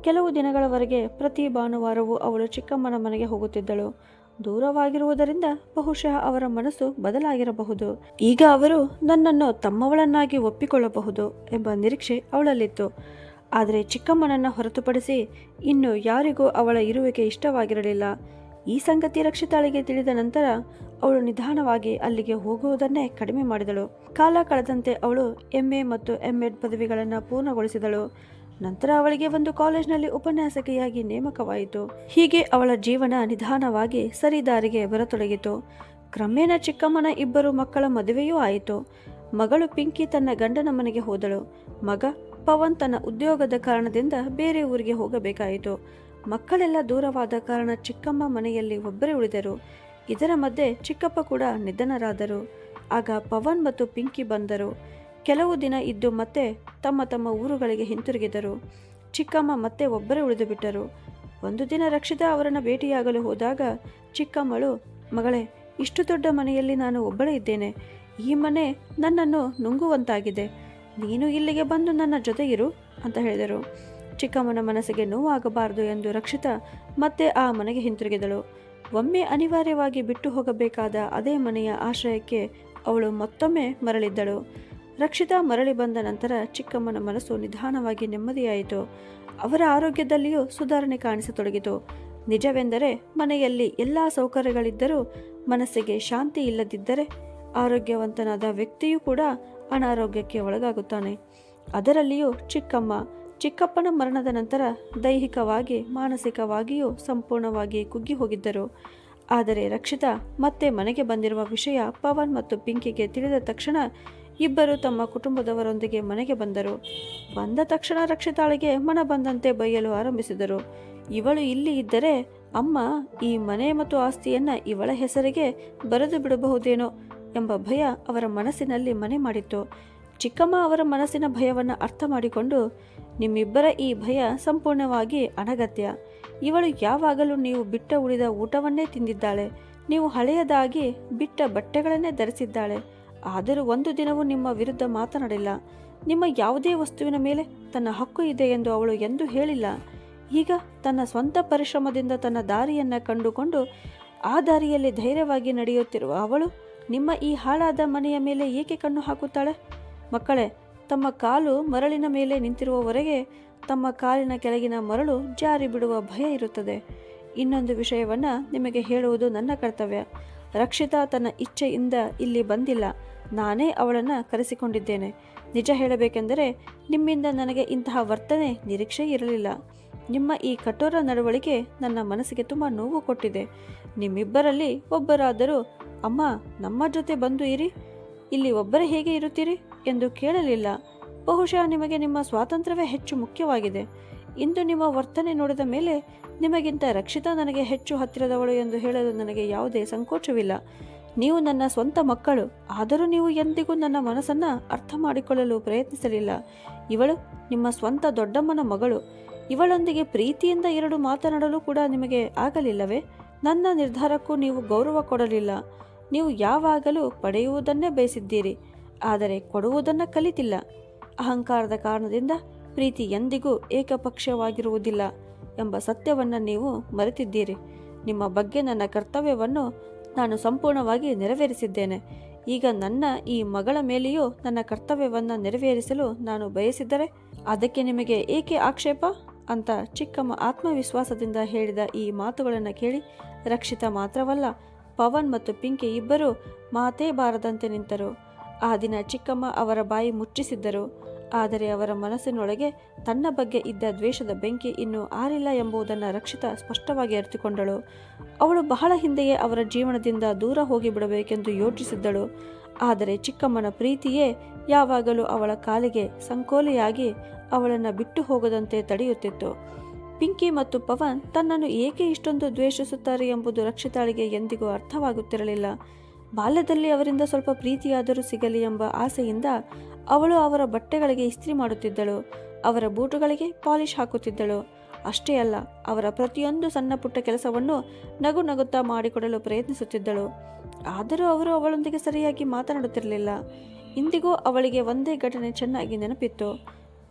ಕೆಲವು ದಿನಗಳವರೆಗೆ ಪ್ರತಿ ಭಾನುವಾರವೂ ಅವಳು ಚಿಕ್ಕಮ್ಮನ ಮನೆಗೆ ಹೋಗುತ್ತಿದ್ದಳು. ದೂರವಾಗಿರುವುದರಿಂದ ಬಹುಶಃ ಅವರ ಮನಸ್ಸು ಬದಲಾಗಿರಬಹುದು. ಈಗ ಅವರು ನನ್ನನ್ನು ತಮ್ಮವಳನ್ನಾಗಿ ಒಪ್ಪಿಕೊಳ್ಳಬಹುದು ಎಂಬ ನಿರೀಕ್ಷೆ ಅವಳಲ್ಲಿತ್ತು. ಆದರೆ ಚಿಕ್ಕಮ್ಮನನ್ನು ಹೊರತುಪಡಿಸಿ ಇನ್ನು ಯಾರಿಗೂ ಅವಳ ಇರುವಿಕೆ ಇಷ್ಟವಾಗಿರಲಿಲ್ಲ. ಈ ಸಂಗತಿ ರಕ್ಷಿತಾಳಿಗೆ ತಿಳಿದ ನಂತರ ಅವಳು ನಿಧಾನವಾಗಿ ಅಲ್ಲಿಗೆ ಹೋಗುವುದನ್ನೇ ಕಡಿಮೆ ಮಾಡಿದಳು. ಕಾಲ ಕಳೆದಂತೆ ಅವಳು MA ಮತ್ತು MEd ಪದವಿಗಳನ್ನು ಪೂರ್ಣಗೊಳಿಸಿದಳು. ನಂತರ ಅವಳಿಗೆ ಒಂದು ಕಾಲೇಜಿನಲ್ಲಿ ಉಪನ್ಯಾಸಕಿಯಾಗಿ ನೇಮಕವಾಯಿತು. ಹೀಗೆ ಅವಳ ಜೀವನ ನಿಧಾನವಾಗಿ ಸರಿದಾರಿಗೆ ಬರತೊಡಗಿತು. ಕ್ರಮೇಣ ಚಿಕ್ಕಮ್ಮನ ಇಬ್ಬರು ಮಕ್ಕಳ ಮದುವೆಯೂ ಆಯಿತು. ಮಗಳು ಪಿಂಕಿ ತನ್ನ ಗಂಡನ ಮನೆಗೆ ಹೋದಳು. ಮಗ ಪವನ್ ತನ್ನ ಉದ್ಯೋಗದ ಕಾರಣದಿಂದ ಬೇರೆ ಊರಿಗೆ ಹೋಗಬೇಕಾಯಿತು. ಮಕ್ಕಳೆಲ್ಲ ದೂರವಾದ ಕಾರಣ ಚಿಕ್ಕಮ್ಮ ಮನೆಯಲ್ಲಿ ಒಬ್ಬರೇ ಉಳಿದರು. ಇದರ ಮಧ್ಯೆ ಚಿಕ್ಕಪ್ಪ ಕೂಡ ನಿಧನರಾದರು. ಆಗ ಪವನ್ ಮತ್ತು ಪಿಂಕಿ ಬಂದರು. ಕೆಲವು ದಿನ ಇದ್ದು ಮತ್ತೆ ತಮ್ಮ ತಮ್ಮ ಊರುಗಳಿಗೆ ಹಿಂತಿರುಗಿದರು. ಚಿಕ್ಕಮ್ಮ ಮತ್ತೆ ಒಬ್ಬರೇ ಉಳಿದು ಬಿಟ್ಟರು. ಒಂದು ದಿನ ರಕ್ಷಿತಾ ಅವರನ್ನು ಭೇಟಿಯಾಗಲು ಹೋದಾಗ ಚಿಕ್ಕಮ್ಮಳು, ಮಗಳೇ, ಇಷ್ಟು ದೊಡ್ಡ ಮನೆಯಲ್ಲಿ ನಾನು ಒಬ್ಬಳೇ ಇದ್ದೇನೆ. ಈ ಮನೆ ನನ್ನನ್ನು ನುಂಗುವಂತಾಗಿದೆ. ನೀನು ಇಲ್ಲಿಗೆ ಬಂದು ನನ್ನ ಜೊತೆ ಇರು ಅಂತ ಹೇಳಿದರು. ಚಿಕ್ಕಮ್ಮನ ಮನಸ್ಸಿಗೆ ನೋವಾಗಬಾರದು ಎಂದು ರಕ್ಷಿತಾ ಮತ್ತೆ ಆ ಮನೆಗೆ ಹಿಂತಿರುಗಿದಳು. ಒಮ್ಮೆ ಅನಿವಾರ್ಯವಾಗಿ ಬಿಟ್ಟು ಹೋಗಬೇಕಾದ ಅದೇ ಮನೆಯ ಆಶ್ರಯಕ್ಕೆ ಅವಳು ಮತ್ತೊಮ್ಮೆ ಮರಳಿದ್ದಳು. ರಕ್ಷಿತಾ ಮರಳಿ ಬಂದ ನಂತರ ಚಿಕ್ಕಮ್ಮನ ಮನಸ್ಸು ನಿಧಾನವಾಗಿ ನೆಮ್ಮದಿಯಾಯಿತು. ಅವರ ಆರೋಗ್ಯದಲ್ಲಿಯೂ ಸುಧಾರಣೆ ಕಾಣಿಸತೊಡಗಿತು. ನಿಜವೆಂದರೆ ಮನೆಯಲ್ಲಿ ಎಲ್ಲ ಸೌಕರ್ಯಗಳಿದ್ದರೂ ಮನಸ್ಸಿಗೆ ಶಾಂತಿ ಇಲ್ಲದಿದ್ದರೆ ಆರೋಗ್ಯವಂತನಾದ ವ್ಯಕ್ತಿಯೂ ಕೂಡ ಅನಾರೋಗ್ಯಕ್ಕೆ ಒಳಗಾಗುತ್ತಾನೆ. ಅದರಲ್ಲಿಯೂ ಚಿಕ್ಕಪ್ಪನ ಮರಣದ ನಂತರ ದೈಹಿಕವಾಗಿ ಮಾನಸಿಕವಾಗಿಯೂ ಸಂಪೂರ್ಣವಾಗಿ ಕುಗ್ಗಿ ಹೋಗಿದ್ದರು. ಆದರೆ ರಕ್ಷಿತಾ ಮತ್ತೆ ಮನೆಗೆ ಬಂದಿರುವ ವಿಷಯ ಪವನ್ ಮತ್ತು ಪಿಂಕಿಗೆ ತಿಳಿದ ತಕ್ಷಣ ಇಬ್ಬರು ತಮ್ಮ ಕುಟುಂಬದವರೊಂದಿಗೆ ಮನೆಗೆ ಬಂದರು. ಬಂದ ತಕ್ಷಣ ರಕ್ಷಿತಾಳಿಗೆ ಮನ ಬಂದಂತೆ ಬೈಯಲು ಆರಂಭಿಸಿದರು. ಇವಳು ಇಲ್ಲಿ ಇದ್ದರೆ ಅಮ್ಮ ಈ ಮನೆ ಮತ್ತು ಆಸ್ತಿಯನ್ನ ಇವಳ ಹೆಸರಿಗೆ ಬರೆದು ಬಿಡಬಹುದೇನೋ ಎಂಬ ಭಯ ಅವರ ಮನಸ್ಸಿನಲ್ಲಿ ಮನೆ ಮಾಡಿತ್ತು. ಚಿಕ್ಕಮ್ಮ ಅವರ ಮನಸ್ಸಿನ ಭಯವನ್ನು ಅರ್ಥ ಮಾಡಿಕೊಂಡು, ನಿಮ್ಮಿಬ್ಬರ ಈ ಭಯ ಸಂಪೂರ್ಣವಾಗಿ ಅನಗತ್ಯ. ಇವಳು ಯಾವಾಗಲೂ ನೀವು ಬಿಟ್ಟ ಉಳಿದ ಊಟವನ್ನೇ ತಿಂದಿದ್ದಾಳೆ. ನೀವು ಹಳೆಯದಾಗಿ ಬಿಟ್ಟ ಬಟ್ಟೆಗಳನ್ನೇ ಧರಿಸಿದ್ದಾಳೆ. ಆದರೂ ಒಂದು ದಿನವೂ ನಿಮ್ಮ ವಿರುದ್ಧ ಮಾತನಾಡಿಲ್ಲ. ನಿಮ್ಮ ಯಾವುದೇ ವಸ್ತುವಿನ ಮೇಲೆ ತನ್ನ ಹಕ್ಕು ಇದೆ ಎಂದು ಅವಳು ಎಂದೂ ಹೇಳಿಲ್ಲ. ಈಗ ತನ್ನ ಸ್ವಂತ ಪರಿಶ್ರಮದಿಂದ ತನ್ನ ದಾರಿಯನ್ನು ಕಂಡುಕೊಂಡು ಆ ದಾರಿಯಲ್ಲಿ ಧೈರ್ಯವಾಗಿ ನಡೆಯುತ್ತಿರುವ ಅವಳು ನಿಮ್ಮ ಈ ಹಾಳಾದ ಮನೆಯ ಮೇಲೆ ಏಕೆ ಕಣ್ಣು ಹಾಕುತ್ತಾಳೆ? ಮಕ್ಕಳೇ, ತಮ್ಮ ಕಾಲು ಮರಳಿನ ಮೇಲೆ ನಿಂತಿರುವವರೆಗೆ ತಮ್ಮ ಕಾಲಿನ ಕೆಳಗಿನ ಮರಳು ಜಾರಿ ಬಿಡುವ ಭಯ ಇರುತ್ತದೆ. ಇನ್ನೊಂದು ವಿಷಯವನ್ನು ನಿಮಗೆ ಹೇಳುವುದು ನನ್ನ ಕರ್ತವ್ಯ. ರಕ್ಷಿತಾ ತನ್ನ ಇಚ್ಛೆಯಿಂದ ಇಲ್ಲಿ ಬಂದಿಲ್ಲ. ನಾನೇ ಅವಳನ್ನು ಕರೆಸಿಕೊಂಡಿದ್ದೇನೆ. ನಿಜ ಹೇಳಬೇಕೆಂದರೆ ನಿಮ್ಮಿಂದ ನನಗೆ ಇಂತಹ ವರ್ತನೆ ನಿರೀಕ್ಷೆ ಇರಲಿಲ್ಲ. ನಿಮ್ಮ ಈ ಕಠೋರ ನಡವಳಿಕೆ ನನ್ನ ಮನಸ್ಸಿಗೆ ತುಂಬ ನೋವು ಕೊಟ್ಟಿದೆ. ನಿಮ್ಮಿಬ್ಬರಲ್ಲಿ ಒಬ್ಬರಾದರೂ ಅಮ್ಮ ನಮ್ಮ ಜೊತೆ ಬಂದು ಇರಿ, ಇಲ್ಲಿ ಒಬ್ಬರೇ ಹೇಗೆ ಇರುತ್ತೀರಿ ಎಂದು ಕೇಳಲಿಲ್ಲ. ಬಹುಶಃ ನಿಮಗೆ ನಿಮ್ಮ ಸ್ವಾತಂತ್ರ್ಯವೇ ಹೆಚ್ಚು ಮುಖ್ಯವಾಗಿದೆ. ಇಂದು ನಿಮ್ಮ ವರ್ತನೆ ನೋಡಿದ ಮೇಲೆ ನಿಮಗಿಂತ ರಕ್ಷಿತಾ ನನಗೆ ಹೆಚ್ಚು ಹತ್ತಿರದವಳು ಎಂದು ಹೇಳಲು ನನಗೆ ಯಾವುದೇ ಸಂಕೋಚವಿಲ್ಲ. ನೀವು ನನ್ನ ಸ್ವಂತ ಮಕ್ಕಳು. ಆದರೂ ನೀವು ಎಂದಿಗೂ ನನ್ನ ಮನಸ್ಸನ್ನು ಅರ್ಥ ಮಾಡಿಕೊಳ್ಳಲು ಪ್ರಯತ್ನಿಸಲಿಲ್ಲ. ಇವಳು ನಿಮ್ಮ ಸ್ವಂತ ದೊಡ್ಡಮ್ಮನ ಮಗಳು. ಇವಳೊಂದಿಗೆ ಪ್ರೀತಿಯಿಂದ ಎರಡು ಮಾತನಾಡಲು ಕೂಡ ನಿಮಗೆ ಆಗಲಿಲ್ಲವೇ? ನನ್ನ ನಿರ್ಧಾರಕ್ಕೂ ನೀವು ಗೌರವ ಕೊಡಲಿಲ್ಲ. ನೀವು ಯಾವಾಗಲೂ ಪಡೆಯುವುದನ್ನೇ ಬಯಸಿದ್ದೀರಿ, ಆದರೆ ಕೊಡುವುದನ್ನು ಕಲಿತಿಲ್ಲ. ಅಹಂಕಾರದ ಕಾರಣದಿಂದ ಪ್ರೀತಿ ಎಂದಿಗೂ ಏಕಪಕ್ಷವಾಗಿರುವುದಿಲ್ಲ ಎಂಬ ಸತ್ಯವನ್ನು ನೀವು ಮರೆತಿದ್ದೀರಿ. ನಿಮ್ಮ ಬಗ್ಗೆ ನನ್ನ ಕರ್ತವ್ಯವನ್ನು ನಾನು ಸಂಪೂರ್ಣವಾಗಿ ನೆರವೇರಿಸಿದ್ದೇನೆ. ಈಗ ನನ್ನ ಈ ಮಗಳ ಮೇಲೆಯೂ ನನ್ನ ಕರ್ತವ್ಯವನ್ನು ನೆರವೇರಿಸಲು ನಾನು ಬಯಸಿದ್ದರೆ ಅದಕ್ಕೆ ನಿಮಗೆ ಏಕೆ ಆಕ್ಷೇಪ ಅಂತ ಚಿಕ್ಕಮ್ಮ ಆತ್ಮವಿಶ್ವಾಸದಿಂದ ಹೇಳಿದ ಈ ಮಾತುಗಳನ್ನು ಕೇಳಿ ರಕ್ಷಿತಾ ಮಾತ್ರವಲ್ಲ, ಪವನ್ ಮತ್ತು ಪಿಂಕಿ ಇಬ್ಬರೂ ಮಾತೇ ಬಾರದಂತೆ ನಿಂತರು. ಆ ದಿನ ಚಿಕ್ಕಮ್ಮ ಅವರ ಬಾಯಿ ಮುಚ್ಚಿಸಿದ್ದರು. ಆದರೆ ಅವರ ಮನಸ್ಸಿನೊಳಗೆ ತನ್ನ ಬಗ್ಗೆ ಇದ್ದ ದ್ವೇಷದ ಬೆಂಕಿ ಇನ್ನೂ ಆರಿಲ್ಲ ಎಂಬುದನ್ನು ರಕ್ಷಿತಾ ಸ್ಪಷ್ಟವಾಗಿ ಅರಿತುಕೊಂಡಳು. ಅವಳು ಬಹಳ ಹಿಂದೆಯೇ ಅವರ ಜೀವನದಿಂದ ದೂರ ಹೋಗಿಬಿಡಬೇಕೆಂದು ಯೋಚಿಸಿದ್ದಳು. ಆದರೆ ಚಿಕ್ಕಮ್ಮನ ಪ್ರೀತಿಯೇ ಯಾವಾಗಲೂ ಅವಳ ಕಾಲಿಗೆ ಸಂಕೋಲೆಯಾಗಿ ಅವಳನ್ನು ಬಿಟ್ಟು ಹೋಗದಂತೆ ತಡೆಯುತ್ತಿತ್ತು. ಪಿಂಕಿ ಮತ್ತು ಪವನ್ ತನ್ನನ್ನು ಏಕೆ ಇಷ್ಟೊಂದು ದ್ವೇಷಿಸುತ್ತಾರೆ ಎಂಬುದು ರಕ್ಷಿತಾಳಿಗೆ ಎಂದಿಗೂ ಅರ್ಥವಾಗುತ್ತಿರಲಿಲ್ಲ. ಬಾಲ್ಯದಲ್ಲಿ ಅವರಿಂದ ಸ್ವಲ್ಪ ಪ್ರೀತಿಯಾದರೂ ಸಿಗಲಿ ಎಂಬ ಆಸೆಯಿಂದ ಅವಳು ಅವರ ಬಟ್ಟೆಗಳಿಗೆ ಇಸ್ತ್ರಿ ಮಾಡುತ್ತಿದ್ದಳು, ಅವರ ಬೂಟುಗಳಿಗೆ ಪಾಲಿಶ್ ಹಾಕುತ್ತಿದ್ದಳು. ಅಷ್ಟೇ ಅಲ್ಲ, ಅವರ ಪ್ರತಿಯೊಂದು ಸಣ್ಣ ಪುಟ್ಟ ಕೆಲಸವನ್ನು ನಗು ನಗುತ್ತಾ ಮಾಡಿಕೊಡಲು ಪ್ರಯತ್ನಿಸುತ್ತಿದ್ದಳು. ಆದರೂ ಅವರು ಅವಳೊಂದಿಗೆ ಸರಿಯಾಗಿ ಮಾತನಾಡುತ್ತಿರಲಿಲ್ಲ. ಇಂದಿಗೂ ಅವಳಿಗೆ ಒಂದೇ ಘಟನೆ ಚೆನ್ನಾಗಿ ನೆನಪಿತ್ತು.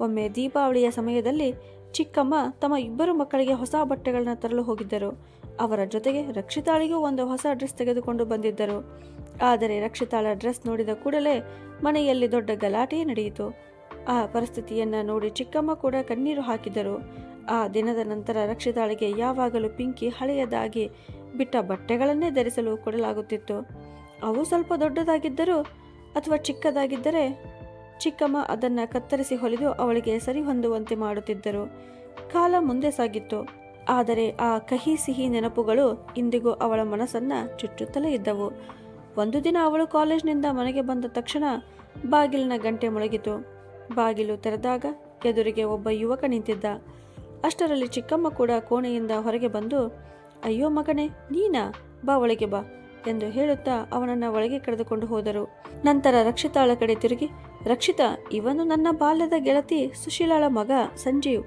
ಒಮ್ಮೆ ದೀಪಾವಳಿಯ ಸಮಯದಲ್ಲಿ ಚಿಕ್ಕಮ್ಮ ತಮ್ಮ ಇಬ್ಬರು ಮಕ್ಕಳಿಗೆ ಹೊಸ ಬಟ್ಟೆಗಳನ್ನ ತರಲು ಹೋಗಿದ್ದರು. ಅವರ ಜೊತೆಗೆ ರಕ್ಷಿತಾಳಿಗೂ ಒಂದು ಹೊಸ ಡ್ರೆಸ್ ತೆಗೆದುಕೊಂಡು ಬಂದಿದ್ದರು. ಆದರೆ ರಕ್ಷಿತಾಳ ಡ್ರೆಸ್ ನೋಡಿದ ಕೂಡಲೇ ಮನೆಯಲ್ಲಿ ದೊಡ್ಡ ಗಲಾಟೆ ನಡೆಯಿತು. ಆ ಪರಿಸ್ಥಿತಿಯನ್ನು ನೋಡಿ ಚಿಕ್ಕಮ್ಮ ಕೂಡ ಕಣ್ಣೀರು ಹಾಕಿದರು. ಆ ದಿನದ ನಂತರ ರಕ್ಷಿತಾಳಿಗೆ ಯಾವಾಗಲೂ ಪಿಂಕಿ ಹಳೆಯದಾಗಿ ಬಿಟ್ಟ ಬಟ್ಟೆಗಳನ್ನೇ ಧರಿಸಲು ಕೊಡಲಾಗುತ್ತಿತ್ತು. ಅವು ಸ್ವಲ್ಪ ದೊಡ್ಡದಾಗಿದ್ದರೂ ಅಥವಾ ಚಿಕ್ಕದಾಗಿದ್ದರೆ ಚಿಕ್ಕಮ್ಮ ಅದನ್ನು ಕತ್ತರಿಸಿ ಹೊಲಿದು ಅವಳಿಗೆ ಸರಿ ಹೊಂದುವಂತೆ ಮಾಡುತ್ತಿದ್ದರು. ಕಾಲ ಮುಂದೆ ಸಾಗಿತ್ತು. ಆದರೆ ಆ ಕಹಿ ಸಿಹಿ ನೆನಪುಗಳು ಇಂದಿಗೂ ಅವಳ ಮನಸ್ಸನ್ನು ಚುಚ್ಚುತ್ತಲೇ ಇದ್ದವು. ಒಂದು ದಿನ ಅವಳು ಕಾಲೇಜ್ನಿಂದ ಮನೆಗೆ ಬಂದ ತಕ್ಷಣ ಬಾಗಿಲಿನ ಗಂಟೆ ಮೊಳಗಿತು. ಬಾಗಿಲು ತೆರೆದಾಗ ಎದುರಿಗೆ ಒಬ್ಬ ಯುವಕ ನಿಂತಿದ್ದ. ಅಷ್ಟರಲ್ಲಿ ಚಿಕ್ಕಮ್ಮ ಕೂಡ ಕೋಣೆಯಿಂದ ಹೊರಗೆ ಬಂದು, ಅಯ್ಯೋ ಮಗನೇ, ನೀನಾ? ಬಾ ಒಳಗೆ ಬಾ. ಎಂದು ಹೇಳುತ್ತಾ ಅವನನ್ನು ಒಳಗೆ ಕರೆದುಕೊಂಡು ಹೋದರು. ನಂತರ ರಕ್ಷಿತಾಳ ಕಡೆ ತಿರುಗಿ, ರಕ್ಷಿತಾ, ಇವನು ನನ್ನ ಬಾಲ್ಯದ ಗೆಳತಿ ಸುಶೀಲಾಳ ಮಗ ಸಂಜೀವ್.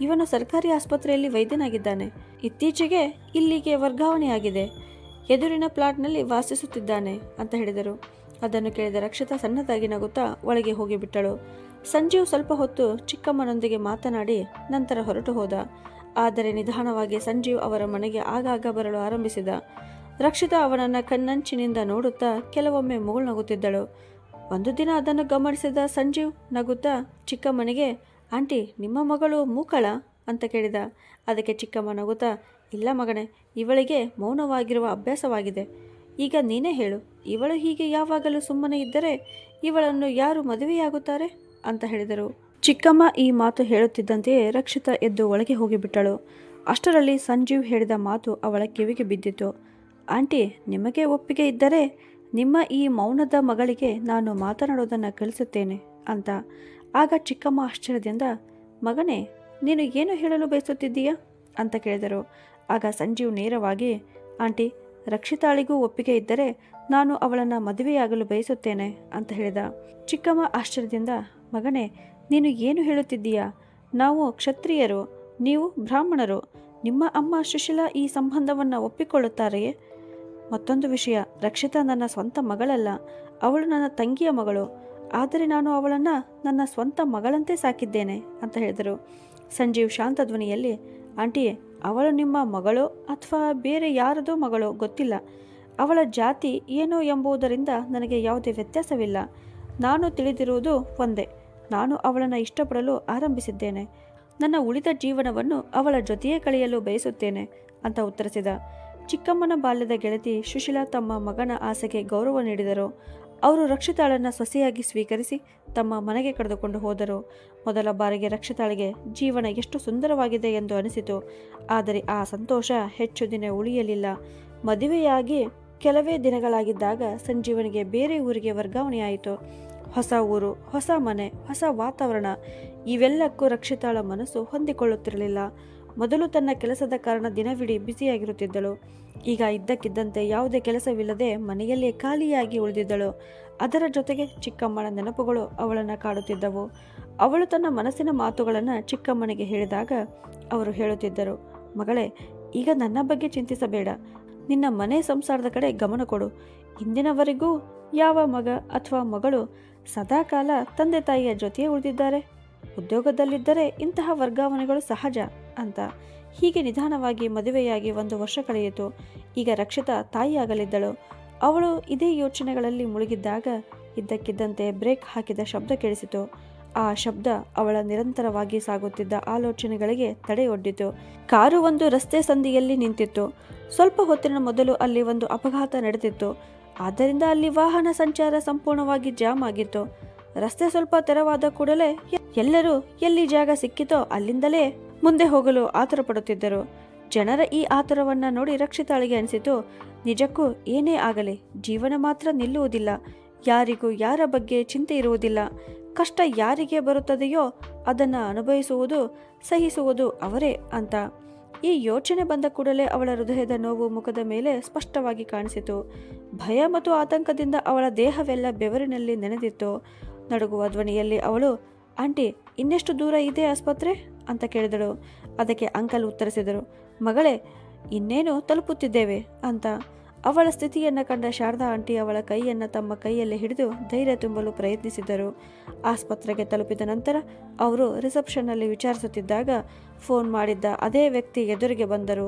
ಇವನು ಸರ್ಕಾರಿ ಆಸ್ಪತ್ರೆಯಲ್ಲಿ ವೈದ್ಯನಾಗಿದ್ದಾನೆ. ಇತ್ತೀಚೆಗೆ ಇಲ್ಲಿಗೆ ವರ್ಗಾವಣೆಯಾಗಿದೆ. ಎದುರಿನ ಪ್ಲಾಟ್ನಲ್ಲಿ ವಾಸಿಸುತ್ತಿದ್ದಾನೆ ಅಂತ ಹೇಳಿದರು. ಅದನ್ನು ಕೇಳಿದ ರಕ್ಷಿತಾ ಸಣ್ಣದಾಗಿ ನಗುತ್ತಾ ಒಳಗೆ ಹೋಗಿಬಿಟ್ಟಳು. ಸಂಜೀವ್ ಸ್ವಲ್ಪ ಹೊತ್ತು ಚಿಕ್ಕಮ್ಮನೊಂದಿಗೆ ಮಾತನಾಡಿ ನಂತರ ಹೊರಟು ಹೋದ. ಆದರೆ ನಿಧಾನವಾಗಿ ಸಂಜೀವ್ ಅವರ ಮನೆಗೆ ಆಗಾಗ ಬರಲು ಆರಂಭಿಸಿದ. ರಕ್ಷಿತಾ ಅವನನ್ನು ಕಣ್ಣಂಚಿನಿಂದ ನೋಡುತ್ತಾ ಕೆಲವೊಮ್ಮೆ ಮುಗುಳ್ನಗುತ್ತಿದ್ದಳು. ಒಂದು ದಿನ ಅದನ್ನು ಗಮನಿಸಿದ ಸಂಜೀವ್ ನಗುತ್ತಾ ಚಿಕ್ಕಮ್ಮನಿಗೆ, ಆಂಟಿ, ನಿಮ್ಮ ಮಗಳು ಮೂಕಳ ಅಂತ ಕೇಳಿದ. ಅದಕ್ಕೆ ಚಿಕ್ಕಮ್ಮ ನಗುತ್ತಾ, ಇಲ್ಲ ಮಗನೇ, ಇವಳಿಗೆ ಮೌನವಾಗಿರುವ ಅಭ್ಯಾಸವಾಗಿದೆ. ಈಗ ನೀನೇ ಹೇಳು, ಇವಳು ಹೀಗೆ ಯಾವಾಗಲೂ ಸುಮ್ಮನೆ ಇದ್ದರೆ ಇವಳನ್ನು ಯಾರು ಮದುವೆಯಾಗುತ್ತಾರೆ ಅಂತ ಹೇಳಿದರು. ಚಿಕ್ಕಮ್ಮ ಈ ಮಾತು ಹೇಳುತ್ತಿದ್ದಂತೆಯೇ ರಕ್ಷಿತಾ ಎದ್ದು ಒಳಗೆ ಹೋಗಿಬಿಟ್ಟಳು. ಅಷ್ಟರಲ್ಲಿ ಸಂಜೀವ್ ಹೇಳಿದ ಮಾತು ಅವಳ ಕಿವಿಗೆ ಬಿದ್ದಿತು. ಆಂಟಿ, ನಿಮಗೆ ಒಪ್ಪಿಗೆ ಇದ್ದರೆ ನಿಮ್ಮ ಈ ಮೌನದ ಮಗಳಿಗೆ ನಾನು ಮಾತನಾಡೋದನ್ನು ಕಲಿಸುತ್ತೇನೆ ಅಂತ. ಆಗ ಚಿಕ್ಕಮ್ಮ ಆಶ್ಚರ್ಯದಿಂದ, ಮಗನೇ, ನೀನು ಏನು ಹೇಳಲು ಬಯಸುತ್ತಿದ್ದೀಯಾ ಅಂತ ಕೇಳಿದರು. ಆಗ ಸಂಜೀವ್ ನೇರವಾಗಿ, ಆಂಟಿ, ರಕ್ಷಿತಾಳಿಗೂ ಒಪ್ಪಿಗೆ ಇದ್ದರೆ ನಾನು ಅವಳನ್ನು ಮದುವೆಯಾಗಲು ಬಯಸುತ್ತೇನೆ ಅಂತ ಹೇಳಿದ. ಚಿಕ್ಕಮ್ಮ ಆಶ್ಚರ್ಯದಿಂದ, ಮಗನೇ, ನೀನು ಏನು ಹೇಳುತ್ತಿದ್ದೀಯಾ? ನಾವು ಕ್ಷತ್ರಿಯರು, ನೀವು ಬ್ರಾಹ್ಮಣರು. ನಿಮ್ಮ ಅಮ್ಮ ಸುಶೀಲಾ ಈ ಸಂಬಂಧವನ್ನು ಒಪ್ಪಿಕೊಳ್ಳುತ್ತಾರೆಯೇ? ಮತ್ತೊಂದು ವಿಷಯ, ರಕ್ಷಿತಾ ನನ್ನ ಸ್ವಂತ ಮಗಳಲ್ಲ, ಅವಳು ನನ್ನ ತಂಗಿಯ ಮಗಳು. ಆದರೆ ನಾನು ಅವಳನ್ನು ನನ್ನ ಸ್ವಂತ ಮಗಳಂತೆ ಸಾಕಿದ್ದೇನೆ ಅಂತ ಹೇಳಿದರು. ಸಂಜೀವ್ ಶಾಂತ ಧ್ವನಿಯಲ್ಲಿ, ಆಂಟಿ, ಅವಳು ನಿಮ್ಮ ಮಗಳೋ ಅಥವಾ ಬೇರೆ ಯಾರದೋ ಮಗಳೋ ಗೊತ್ತಿಲ್ಲ. ಅವಳ ಜಾತಿ ಏನು ಎಂಬುದರಿಂದ ನನಗೆ ಯಾವುದೇ ವ್ಯತ್ಯಾಸವಿಲ್ಲ. ನಾನು ತಿಳಿದಿರುವುದು ಒಂದೇ, ನಾನು ಅವಳನ್ನು ಇಷ್ಟಪಡಲು ಆರಂಭಿಸಿದ್ದೇನೆ. ನನ್ನ ಉಳಿದ ಜೀವನವನ್ನು ಅವಳ ಜೊತೆಯೇ ಕಳೆಯಲು ಬಯಸುತ್ತೇನೆ ಅಂತ ಉತ್ತರಿಸಿದ. ಚಿಕ್ಕಮ್ಮನ ಬಾಲ್ಯದ ಗೆಳತಿ ಸುಶೀಲಾ ತಮ್ಮ ಮಗನ ಆಸೆಗೆ ಗೌರವ ನೀಡಿದರು. ಅವರು ರಕ್ಷಿತಾಳನ್ನು ಸೊಸೆಯಾಗಿ ಸ್ವೀಕರಿಸಿ ತಮ್ಮ ಮನೆಗೆ ಕರೆದುಕೊಂಡು ಹೋದರು. ಮೊದಲ ಬಾರಿಗೆ ರಕ್ಷಿತಾಳಿಗೆ ಜೀವನ ಎಷ್ಟು ಸುಂದರವಾಗಿದೆ ಎಂದು ಅನಿಸಿತು. ಆದರೆ ಆ ಸಂತೋಷ ಹೆಚ್ಚು ದಿನ ಉಳಿಯಲಿಲ್ಲ. ಮದುವೆಯಾಗಿ ಕೆಲವೇ ದಿನಗಳಾಗಿದ್ದಾಗ ಸಂಜೀವನಿಗೆ ಬೇರೆ ಊರಿಗೆ ವರ್ಗಾವಣೆಯಾಯಿತು. ಹೊಸ ಊರು, ಹೊಸ ಮನೆ, ಹೊಸ ವಾತಾವರಣ, ಇವೆಲ್ಲಕ್ಕೂ ರಕ್ಷಿತಾಳ ಮನಸ್ಸು ಹೊಂದಿಕೊಳ್ಳುತ್ತಿರಲಿಲ್ಲ. ಮೊದಲು ತನ್ನ ಕೆಲಸದ ಕಾರಣ ದಿನವಿಡೀ ಬ್ಯುಸಿಯಾಗಿರುತ್ತಿದ್ದಳು. ಈಗ ಇದ್ದಕ್ಕಿದ್ದಂತೆ ಯಾವುದೇ ಕೆಲಸವಿಲ್ಲದೆ ಮನೆಯಲ್ಲೇ ಖಾಲಿಯಾಗಿ ಉಳಿದಿದ್ದಳು. ಅದರ ಜೊತೆಗೆ ಚಿಕ್ಕಮ್ಮನ ನೆನಪುಗಳು ಅವಳನ್ನು ಕಾಡುತ್ತಿದ್ದವು. ಅವಳು ತನ್ನ ಮನಸ್ಸಿನ ಮಾತುಗಳನ್ನು ಚಿಕ್ಕಮ್ಮನಿಗೆ ಹೇಳಿದಾಗ ಅವರು ಹೇಳುತ್ತಿದ್ದರು, ಮಗಳೇ, ಈಗ ನನ್ನ ಬಗ್ಗೆ ಚಿಂತಿಸಬೇಡ. ನಿನ್ನ ಮನೆ ಸಂಸಾರದ ಕಡೆ ಗಮನ ಕೊಡು. ಇಂದಿನವರೆಗೂ ಯಾವ ಮಗ ಅಥವಾ ಮಗಳು ಸದಾಕಾಲ ತಂದೆ ತಾಯಿಯ ಜೊತೆಯೇ ಉಳಿದಿದ್ದಾರೆ? ಉದ್ಯೋಗದಲ್ಲಿದ್ದರೆ ಇಂತಹ ವರ್ಗಾವಣೆಗಳು ಸಹಜ ಅಂತ. ಹೀಗೆ ನಿಧಾನವಾಗಿ ಮದುವೆಯಾಗಿ 1 ವರ್ಷ ಕಳೆಯಿತು. ಈಗ ರಕ್ಷಿತಾ ತಾಯಿಯಾಗಲಿದ್ದಳು. ಅವಳು ಇದೇ ಯೋಚನೆಗಳಲ್ಲಿ ಮುಳುಗಿದ್ದಾಗ ಇದ್ದಕ್ಕಿದ್ದಂತೆ ಬ್ರೇಕ್ ಹಾಕಿದ ಶಬ್ದ ಕೇಳಿಸಿತು. ಆ ಶಬ್ದ ಅವಳ ನಿರಂತರವಾಗಿ ಸಾಗುತ್ತಿದ್ದ ಆಲೋಚನೆಗಳಿಗೆ ತಡೆಯೊಡ್ಡಿತು. ಕಾರು ಒಂದು ರಸ್ತೆ ಸಂದಿಯಲ್ಲಿ ನಿಂತಿತ್ತು. ಸ್ವಲ್ಪ ಹೊತ್ತಿನ ಮೊದಲು ಅಲ್ಲಿ ಒಂದು ಅಪಘಾತ ನಡೆದಿತ್ತು. ಆದ್ದರಿಂದ ಅಲ್ಲಿ ವಾಹನ ಸಂಚಾರ ಸಂಪೂರ್ಣವಾಗಿ ಜಾಮ್ ಆಗಿತ್ತು. ರಸ್ತೆ ಸ್ವಲ್ಪ ತೆರವಾದ ಕೂಡಲೇ ಎಲ್ಲರೂ ಎಲ್ಲಿ ಜಾಗ ಸಿಕ್ಕಿತೋ ಅಲ್ಲಿಂದಲೇ ಮುಂದೆ ಹೋಗಲು ಆತುರ ಪಡುತ್ತಿದ್ದರು. ಜನರ ಈ ಆತುರವನ್ನು ನೋಡಿ ರಕ್ಷಿತಾಳಿಗೆ ಅನಿಸಿತು, ನಿಜಕ್ಕೂ ಏನೇ ಆಗಲಿ ಜೀವನ ಮಾತ್ರ ನಿಲ್ಲುವುದಿಲ್ಲ. ಯಾರಿಗೂ ಯಾರ ಬಗ್ಗೆ ಚಿಂತೆ ಇರುವುದಿಲ್ಲ. ಕಷ್ಟ ಯಾರಿಗೆ ಬರುತ್ತದೆಯೋ ಅದನ್ನು ಅನುಭವಿಸುವುದು, ಸಹಿಸುವುದು ಅವರೇ ಅಂತ. ಈ ಯೋಚನೆ ಬಂದ ಕೂಡಲೇ ಅವಳ ಹೃದಯದ ನೋವು ಮುಖದ ಮೇಲೆ ಸ್ಪಷ್ಟವಾಗಿ ಕಾಣಿಸಿತು. ಭಯ ಮತ್ತು ಆತಂಕದಿಂದ ಅವಳ ದೇಹವೆಲ್ಲ ಬೆವರಿನಲ್ಲಿ ನೆನೆದಿತ್ತು. ನಡುಗುವ ಧ್ವನಿಯಲ್ಲಿ ಅವಳು, ಆಂಟಿ, ಇನ್ನೆಷ್ಟು ದೂರ ಇದೆ ಆಸ್ಪತ್ರೆ ಅಂತ ಕೇಳಿದಳು. ಅದಕ್ಕೆ ಅಂಕಲ್ ಉತ್ತರಿಸಿದರು, ಮಗಳೇ, ಇನ್ನೇನು ತಲುಪುತ್ತಿದ್ದೇವೆ ಅಂತ. ಅವಳ ಸ್ಥಿತಿಯನ್ನು ಕಂಡ ಶಾರದಾ ಆಂಟಿ ಅವಳ ಕೈಯನ್ನು ತಮ್ಮ ಕೈಯಲ್ಲಿ ಹಿಡಿದು ಧೈರ್ಯ ತುಂಬಲು ಪ್ರಯತ್ನಿಸಿದರು. ಆಸ್ಪತ್ರೆಗೆ ತಲುಪಿದ ನಂತರ ಅವರು ರಿಸೆಪ್ಷನ್ನಲ್ಲಿ ವಿಚಾರಿಸುತ್ತಿದ್ದಾಗ ಫೋನ್ ಮಾಡಿದ್ದ ಅದೇ ವ್ಯಕ್ತಿ ಎದುರಿಗೆ ಬಂದರು.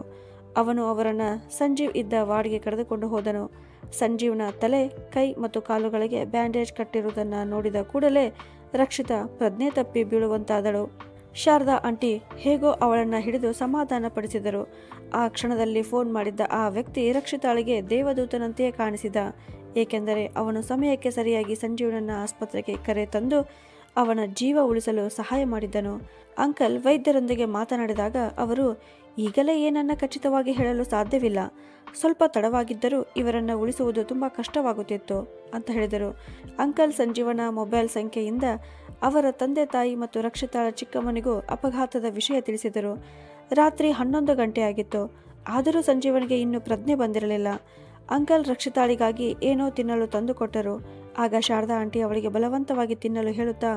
ಅವನು ಅವರನ್ನು ಸಂಜೀವ್ ಇದ್ದ ವಾರ್ಡ್ಗೆ ಕರೆದುಕೊಂಡು ಹೋದನು. ಸಂಜೀವ್ನ ತಲೆ, ಕೈ ಮತ್ತು ಕಾಲುಗಳಿಗೆ ಬ್ಯಾಂಡೇಜ್ ಕಟ್ಟಿರುವುದನ್ನು ನೋಡಿದ ಕೂಡಲೇ ರಕ್ಷಿತಾ ಪ್ರಜ್ಞೆ ತಪ್ಪಿ ಬೀಳುವಂತಾದಳು. ಶಾರದಾ ಆಂಟಿ ಹೇಗೋ ಅವಳನ್ನು ಹಿಡಿದು ಸಮಾಧಾನ ಪಡಿಸಿದರು. ಆ ಕ್ಷಣದಲ್ಲಿ ಫೋನ್ ಮಾಡಿದ್ದ ಆ ವ್ಯಕ್ತಿ ರಕ್ಷಿತಾಳಿಗೆ ದೇವದೂತನಂತೆಯೇ ಕಾಣಿಸಿದ. ಏಕೆಂದರೆ ಅವನು ಸಮಯಕ್ಕೆ ಸರಿಯಾಗಿ ಸಂಜೀವನನ್ನು ಆಸ್ಪತ್ರೆಗೆ ಕರೆ ತಂದು ಅವನ ಜೀವ ಉಳಿಸಲು ಸಹಾಯ ಮಾಡಿದ್ದನು. ಅಂಕಲ್ ವೈದ್ಯರೊಂದಿಗೆ ಮಾತನಾಡಿದಾಗ ಅವರು, ಈಗಲೇ ಏನನ್ನ ಖಚಿತವಾಗಿ ಹೇಳಲು ಸಾಧ್ಯವಿಲ್ಲ. ಸ್ವಲ್ಪ ತಡವಾಗಿದ್ದರೂ ಇವರನ್ನು ಉಳಿಸುವುದು ತುಂಬ ಕಷ್ಟವಾಗುತ್ತಿತ್ತು ಅಂತ ಹೇಳಿದರು. ಅಂಕಲ್ ಸಂಜೀವನ ಮೊಬೈಲ್ ಸಂಖ್ಯೆಯಿಂದ ಅವರ ತಂದೆ ತಾಯಿ ಮತ್ತು ರಕ್ಷಿತಾಳ ಚಿಕ್ಕಮ್ಮನಿಗೂ ಅಪಘಾತದ ವಿಷಯ ತಿಳಿಸಿದರು. ರಾತ್ರಿ 11 ಗಂಟೆ ಆಗಿತ್ತು. ಆದರೂ ಸಂಜೀವನಿಗೆ ಇನ್ನೂ ಪ್ರಜ್ಞೆ ಬಂದಿರಲಿಲ್ಲ. ಅಂಕಲ್ ರಕ್ಷಿತಾಳಿಗಾಗಿ ಏನೋ ತಿನ್ನಲು ತಂದುಕೊಟ್ಟರು. ಆಗ ಶಾರದಾ ಆಂಟಿ ಅವಳಿಗೆ ಬಲವಂತವಾಗಿ ತಿನ್ನಲು ಹೇಳುತ್ತಾ,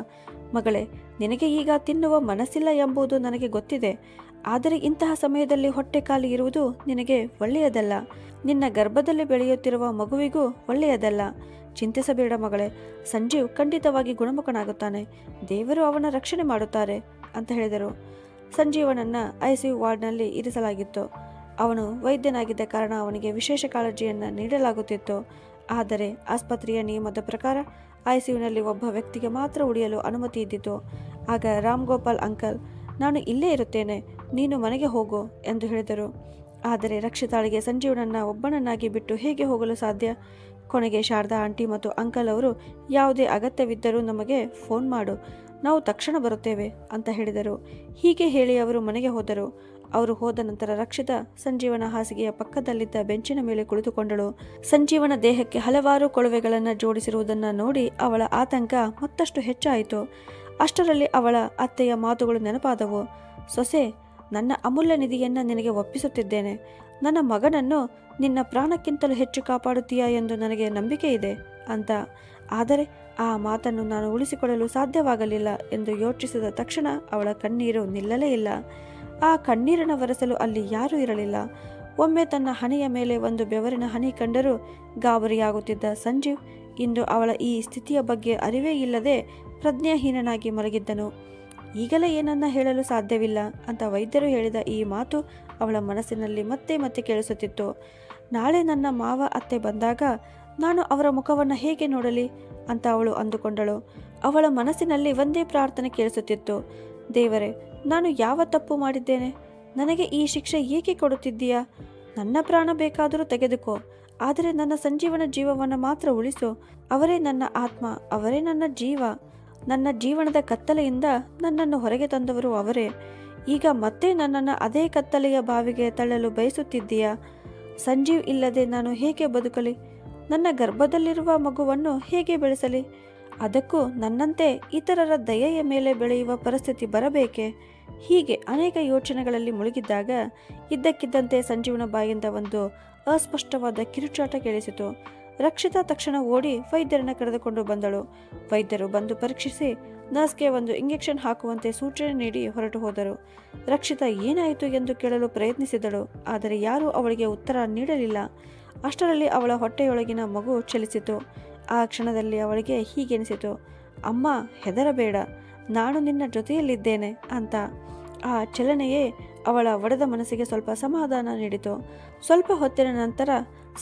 ಮಗಳೇ, ನಿನಗೆ ಈಗ ತಿನ್ನುವ ಮನಸ್ಸಿಲ್ಲ ಎಂಬುದು ನನಗೆ ಗೊತ್ತಿದೆ. ಆದರೆ ಇಂತಹ ಸಮಯದಲ್ಲಿ ಹೊಟ್ಟೆ ಖಾಲಿ ಇರುವುದು ನಿನಗೆ ಒಳ್ಳೆಯದಲ್ಲ. ನಿನ್ನ ಗರ್ಭದಲ್ಲಿ ಬೆಳೆಯುತ್ತಿರುವ ಮಗುವಿಗೂ ಒಳ್ಳೆಯದಲ್ಲ. ಚಿಂತಿಸಬೇಡ ಮಗಳೇ, ಸಂಜೀವ್ ಖಂಡಿತವಾಗಿ ಗುಣಮುಖನಾಗುತ್ತಾನೆ. ದೇವರು ಅವನ ರಕ್ಷಣೆ ಮಾಡುತ್ತಾರೆ ಅಂತ ಹೇಳಿದರು. ಸಂಜೀವನನ್ನು ICU ವಾರ್ಡ್ನಲ್ಲಿ ಇರಿಸಲಾಗಿತ್ತು. ಅವನು ವೈದ್ಯನಾಗಿದ್ದ ಕಾರಣ ಅವನಿಗೆ ವಿಶೇಷ ಕಾಳಜಿಯನ್ನು ನೀಡಲಾಗುತ್ತಿತ್ತು. ಆದರೆ ಆಸ್ಪತ್ರೆಯ ನಿಯಮದ ಪ್ರಕಾರ ICUನಲ್ಲಿ ಒಬ್ಬ ವ್ಯಕ್ತಿಗೆ ಮಾತ್ರ ಉಳಿಯಲು ಅನುಮತಿ ಇದ್ದಿತು. ಆಗ ರಾಮ್ ಗೋಪಾಲ್ ಅಂಕಲ್, ನಾನು ಇಲ್ಲೇ ಇರುತ್ತೇನೆ, ನೀನು ಮನೆಗೆ ಹೋಗು ಎಂದು ಹೇಳಿದರು. ಆದರೆ ರಕ್ಷಿತಾಳಿಗೆ ಸಂಜೀವನನ್ನು ಒಬ್ಬನನ್ನಾಗಿ ಬಿಟ್ಟು ಹೇಗೆ ಹೋಗಲು ಸಾಧ್ಯ? ಕೊನೆಗೆ ಶಾರದಾ ಆಂಟಿ ಮತ್ತು ಅಂಕಲ್ ಅವರು, ಯಾವುದೇ ಅಗತ್ಯವಿದ್ದರೂ ನಮಗೆ ಫೋನ್ ಮಾಡು, ನಾವು ತಕ್ಷಣ ಬರುತ್ತೇವೆ ಅಂತ ಹೇಳಿದರು. ಹೀಗೆ ಹೇಳಿ ಅವರು ಮನೆಗೆ ಹೋದರು. ಅವರು ಹೋದ ನಂತರ ರಕ್ಷಿತಾ ಸಂಜೀವನ ಹಾಸಿಗೆಯ ಪಕ್ಕದಲ್ಲಿದ್ದ ಬೆಂಚಿನ ಮೇಲೆ ಕುಳಿತುಕೊಂಡಳು. ಸಂಜೀವನ ದೇಹಕ್ಕೆ ಹಲವಾರು ಕೊಳವೆಗಳನ್ನು ಜೋಡಿಸಿರುವುದನ್ನು ನೋಡಿ ಅವಳ ಆತಂಕ ಮತ್ತಷ್ಟು ಹೆಚ್ಚಾಯಿತು. ಅಷ್ಟರಲ್ಲಿ ಅವಳ ಅತ್ತೆಯ ಮಾತುಗಳು ನೆನಪಾದವು. ಸೊಸೆ, ನನ್ನ ಅಮೂಲ್ಯ ನಿಧಿಯನ್ನು ನಿನಗೆ ಒಪ್ಪಿಸುತ್ತಿದ್ದೇನೆ. ನನ್ನ ಮಗನನ್ನು ನಿನ್ನ ಪ್ರಾಣಕ್ಕಿಂತಲೂ ಹೆಚ್ಚು ಕಾಪಾಡುತ್ತೀಯಾ ಎಂದು ನನಗೆ ನಂಬಿಕೆ ಇದೆ ಅಂತ. ಆದರೆ ಆ ಮಾತನ್ನು ನಾನು ಉಳಿಸಿಕೊಳ್ಳಲು ಸಾಧ್ಯವಾಗಲಿಲ್ಲ ಎಂದು ಯೋಚಿಸಿದ ತಕ್ಷಣ ಅವಳ ಕಣ್ಣೀರು ನಿಲ್ಲಲೇ ಇಲ್ಲ. ಆ ಕಣ್ಣೀರನ್ನು ಒರೆಸಲು ಅಲ್ಲಿ ಯಾರೂ ಇರಲಿಲ್ಲ. ಒಮ್ಮೆ ತನ್ನ ಹಣೆಯ ಮೇಲೆ ಒಂದು ಬೆವರಿನ ಹನಿ ಕಂಡರೂ ಗಾಬರಿಯಾಗುತ್ತಿದ್ದ ಸಂಜೀವ್ ಇಂದು ಅವಳ ಈ ಸ್ಥಿತಿಯ ಬಗ್ಗೆ ಅರಿವೇ ಇಲ್ಲದೆ ಪ್ರಜ್ಞಾಹೀನನಾಗಿ ಮಲಗಿದ್ದನು. ಈಗಲೇ ಏನನ್ನ ಹೇಳಲು ಸಾಧ್ಯವಿಲ್ಲ ಅಂತ ವೈದ್ಯರು ಹೇಳಿದ ಈ ಮಾತು ಅವಳ ಮನಸ್ಸಿನಲ್ಲಿ ಮತ್ತೆ ಮತ್ತೆ ಕೇಳಿಸುತ್ತಿತ್ತು. ನಾಳೆ ನನ್ನ ಮಾವ ಅತ್ತೆ ಬಂದಾಗ ನಾನು ಅವರ ಮುಖವನ್ನು ಹೇಗೆ ನೋಡಲಿ ಅಂತ ಅವಳು ಅಂದುಕೊಂಡಳು. ಅವಳ ಮನಸ್ಸಿನಲ್ಲಿ ಒಂದೇ ಪ್ರಾರ್ಥನೆ ಕೇಳಿಸುತ್ತಿತ್ತು. ದೇವರೇ, ನಾನು ಯಾವ ತಪ್ಪು ಮಾಡಿದ್ದೇನೆ? ನನಗೆ ಈ ಶಿಕ್ಷೆ ಏಕೆ ಕೊಡುತ್ತಿದ್ದೀಯಾ? ನನ್ನ ಪ್ರಾಣ ಬೇಕಾದರೂ ತೆಗೆದುಕೋ, ಆದರೆ ನನ್ನ ಸಂಜೀವನ ಜೀವವನ್ನು ಮಾತ್ರ ಉಳಿಸು. ಅವರೇ ನನ್ನ ಆತ್ಮ, ಅವರೇ ನನ್ನ ಜೀವ. ನನ್ನ ಜೀವನದ ಕತ್ತಲೆಯಿಂದ ನನ್ನನ್ನು ಹೊರಗೆ ತಂದವರು ಅವರೇ. ಈಗ ಮತ್ತೆ ನನ್ನನ್ನು ಅದೇ ಕತ್ತಲೆಯ ಬಾವಿಗೆ ತಳ್ಳಲು ಬಯಸುತ್ತಿದ್ದೀಯಾ? ಸಂಜೀವ್ ಇಲ್ಲದೆ ನಾನು ಹೇಗೆ ಬದುಕಲಿ? ನನ್ನ ಗರ್ಭದಲ್ಲಿರುವ ಮಗುವನ್ನು ಹೇಗೆ ಬೆಳೆಸಲಿ? ಅದಕ್ಕೂ ನನ್ನಂತೆ ಇತರರ ದಯೆಯ ಮೇಲೆ ಬೆಳೆಯುವ ಪರಿಸ್ಥಿತಿ ಬರಬೇಕೆ? ಹೀಗೆ ಅನೇಕ ಯೋಚನೆಗಳಲ್ಲಿ ಮುಳುಗಿದ್ದಾಗ ಇದ್ದಕ್ಕಿದ್ದಂತೆ ಸಂಜೀವನ ಬಾಯಿಂದ ಒಂದು ಅಸ್ಪಷ್ಟವಾದ ಕಿರುಚಾಟ ಕೇಳಿಸಿತು. ರಕ್ಷಿತಾ ತಕ್ಷಣ ಓಡಿ ವೈದ್ಯರನ್ನು ಕರೆದುಕೊಂಡು ಬಂದಳು. ವೈದ್ಯರು ಬಂದು ಪರೀಕ್ಷಿಸಿ ನರ್ಸ್ಗೆ ಒಂದು ಇಂಜೆಕ್ಷನ್ ಹಾಕುವಂತೆ ಸೂಚನೆ ನೀಡಿ ಹೊರಟು ಹೋದರು. ರಕ್ಷಿತಾ ಏನಾಯಿತು ಎಂದು ಕೇಳಲು ಪ್ರಯತ್ನಿಸಿದಳು, ಆದರೆ ಯಾರೂ ಅವಳಿಗೆ ಉತ್ತರ ನೀಡಲಿಲ್ಲ. ಅಷ್ಟರಲ್ಲಿ ಅವಳ ಹೊಟ್ಟೆಯೊಳಗಿನ ಮಗು ಚಲಿಸಿತು. ಆ ಕ್ಷಣದಲ್ಲಿ ಅವಳಿಗೆ ಹೀಗೆನಿಸಿತು, ಅಮ್ಮ ಹೆದರಬೇಡ, ನಾನು ನಿನ್ನ ಜೊತೆಯಲ್ಲಿದ್ದೇನೆ ಅಂತ. ಆ ಚಲನೆಯೇ ಅವಳ ಒಡೆದ ಮನಸ್ಸಿಗೆ ಸ್ವಲ್ಪ ಸಮಾಧಾನ ನೀಡಿತು. ಸ್ವಲ್ಪ ಹೊತ್ತಿನ ನಂತರ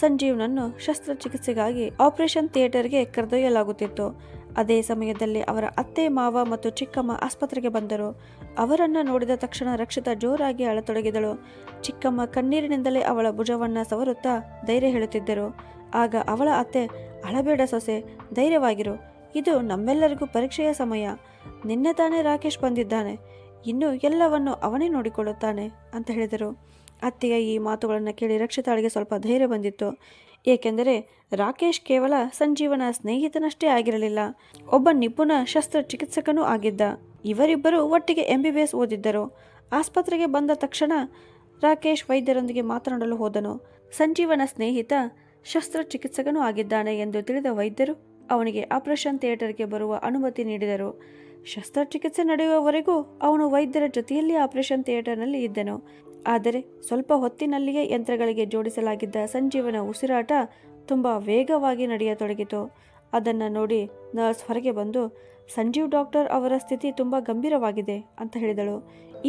ಸಂಜೀವ್ನನ್ನು ಶಸ್ತ್ರಚಿಕಿತ್ಸೆಗಾಗಿ ಆಪರೇಷನ್ ಥಿಯೇಟರ್ಗೆ ಕರೆದೊಯ್ಯಲಾಗುತ್ತಿತ್ತು. ಅದೇ ಸಮಯದಲ್ಲಿ ಅವರ ಅತ್ತೆ, ಮಾವ ಮತ್ತು ಚಿಕ್ಕಮ್ಮ ಆಸ್ಪತ್ರೆಗೆ ಬಂದರು. ಅವರನ್ನು ನೋಡಿದ ತಕ್ಷಣ ರಕ್ಷಿತಾ ಜೋರಾಗಿ ಅಳತೊಡಗಿದಳು. ಚಿಕ್ಕಮ್ಮ ಕಣ್ಣೀರಿನಿಂದಲೇ ಅವಳ ಭುಜವನ್ನು ಸವರುತ್ತಾ ಧೈರ್ಯ ಹೇಳುತ್ತಿದ್ದರು. ಆಗ ಅವಳ ಅತ್ತೆ, ಅಳಬೇಡ ಸೊಸೆ, ಧೈರ್ಯವಾಗಿರು, ಇದು ನಮ್ಮೆಲ್ಲರಿಗೂ ಪರೀಕ್ಷೆಯ ಸಮಯ. ನಿನ್ನೆ ತಾನೇ ರಾಕೇಶ್ ಬಂದಿದ್ದಾನೆ, ಇನ್ನು ಎಲ್ಲವನ್ನು ಅವನೇ ನೋಡಿಕೊಳ್ಳುತ್ತಾನೆ ಅಂತ ಹೇಳಿದರು. ಅತ್ತೆಯ ಈ ಮಾತುಗಳನ್ನು ಕೇಳಿ ರಕ್ಷಿತಾಳಿಗೆ ಸ್ವಲ್ಪ ಧೈರ್ಯ ಬಂದಿತ್ತು. ಏಕೆಂದರೆ ರಾಕೇಶ್ ಕೇವಲ ಸಂಜೀವನ ಸ್ನೇಹಿತನಷ್ಟೇ ಆಗಿರಲಿಲ್ಲ, ಒಬ್ಬ ನಿಪುಣ ಶಸ್ತ್ರಚಿಕಿತ್ಸಕನೂ ಆಗಿದ್ದ. ಇವರಿಬ್ಬರು ಒಟ್ಟಿಗೆ MBBS ಓದಿದ್ದರು. ಆಸ್ಪತ್ರೆಗೆ ಬಂದ ತಕ್ಷಣ ರಾಕೇಶ್ ವೈದ್ಯರೊಂದಿಗೆ ಮಾತನಾಡಲು ಹೋದನು. ಸಂಜೀವನ ಸ್ನೇಹಿತ ಶಸ್ತ್ರಚಿಕಿತ್ಸಕನೂ ಆಗಿದ್ದಾನೆ ಎಂದು ತಿಳಿದ ವೈದ್ಯರು ಅವನಿಗೆ ಆಪರೇಷನ್ ಥಿಯೇಟರ್ಗೆ ಬರುವ ಅನುಮತಿ ನೀಡಿದರು. ಶಸ್ತ್ರಚಿಕಿತ್ಸೆ ನಡೆಯುವವರೆಗೂ ಅವನು ವೈದ್ಯರ ಜೊತೆಯಲ್ಲಿ ಆಪರೇಷನ್ ಥಿಯೇಟರ್ನಲ್ಲಿ ಇದ್ದನು. ಆದರೆ ಸ್ವಲ್ಪ ಹೊತ್ತಿನಲ್ಲಿಯೇ ಯಂತ್ರಗಳಿಗೆ ಜೋಡಿಸಲಾಗಿದ್ದ ಸಂಜೀವನ ಉಸಿರಾಟ ತುಂಬ ವೇಗವಾಗಿ ನಡೆಯತೊಡಗಿತು. ಅದನ್ನು ನೋಡಿ ನರ್ಸ್ ಹೊರಗೆ ಬಂದು, ಸಂಜೀವ್ ಡಾಕ್ಟರ್ ಅವರ ಸ್ಥಿತಿ ತುಂಬ ಗಂಭೀರವಾಗಿದೆ ಅಂತ ಹೇಳಿದಳು.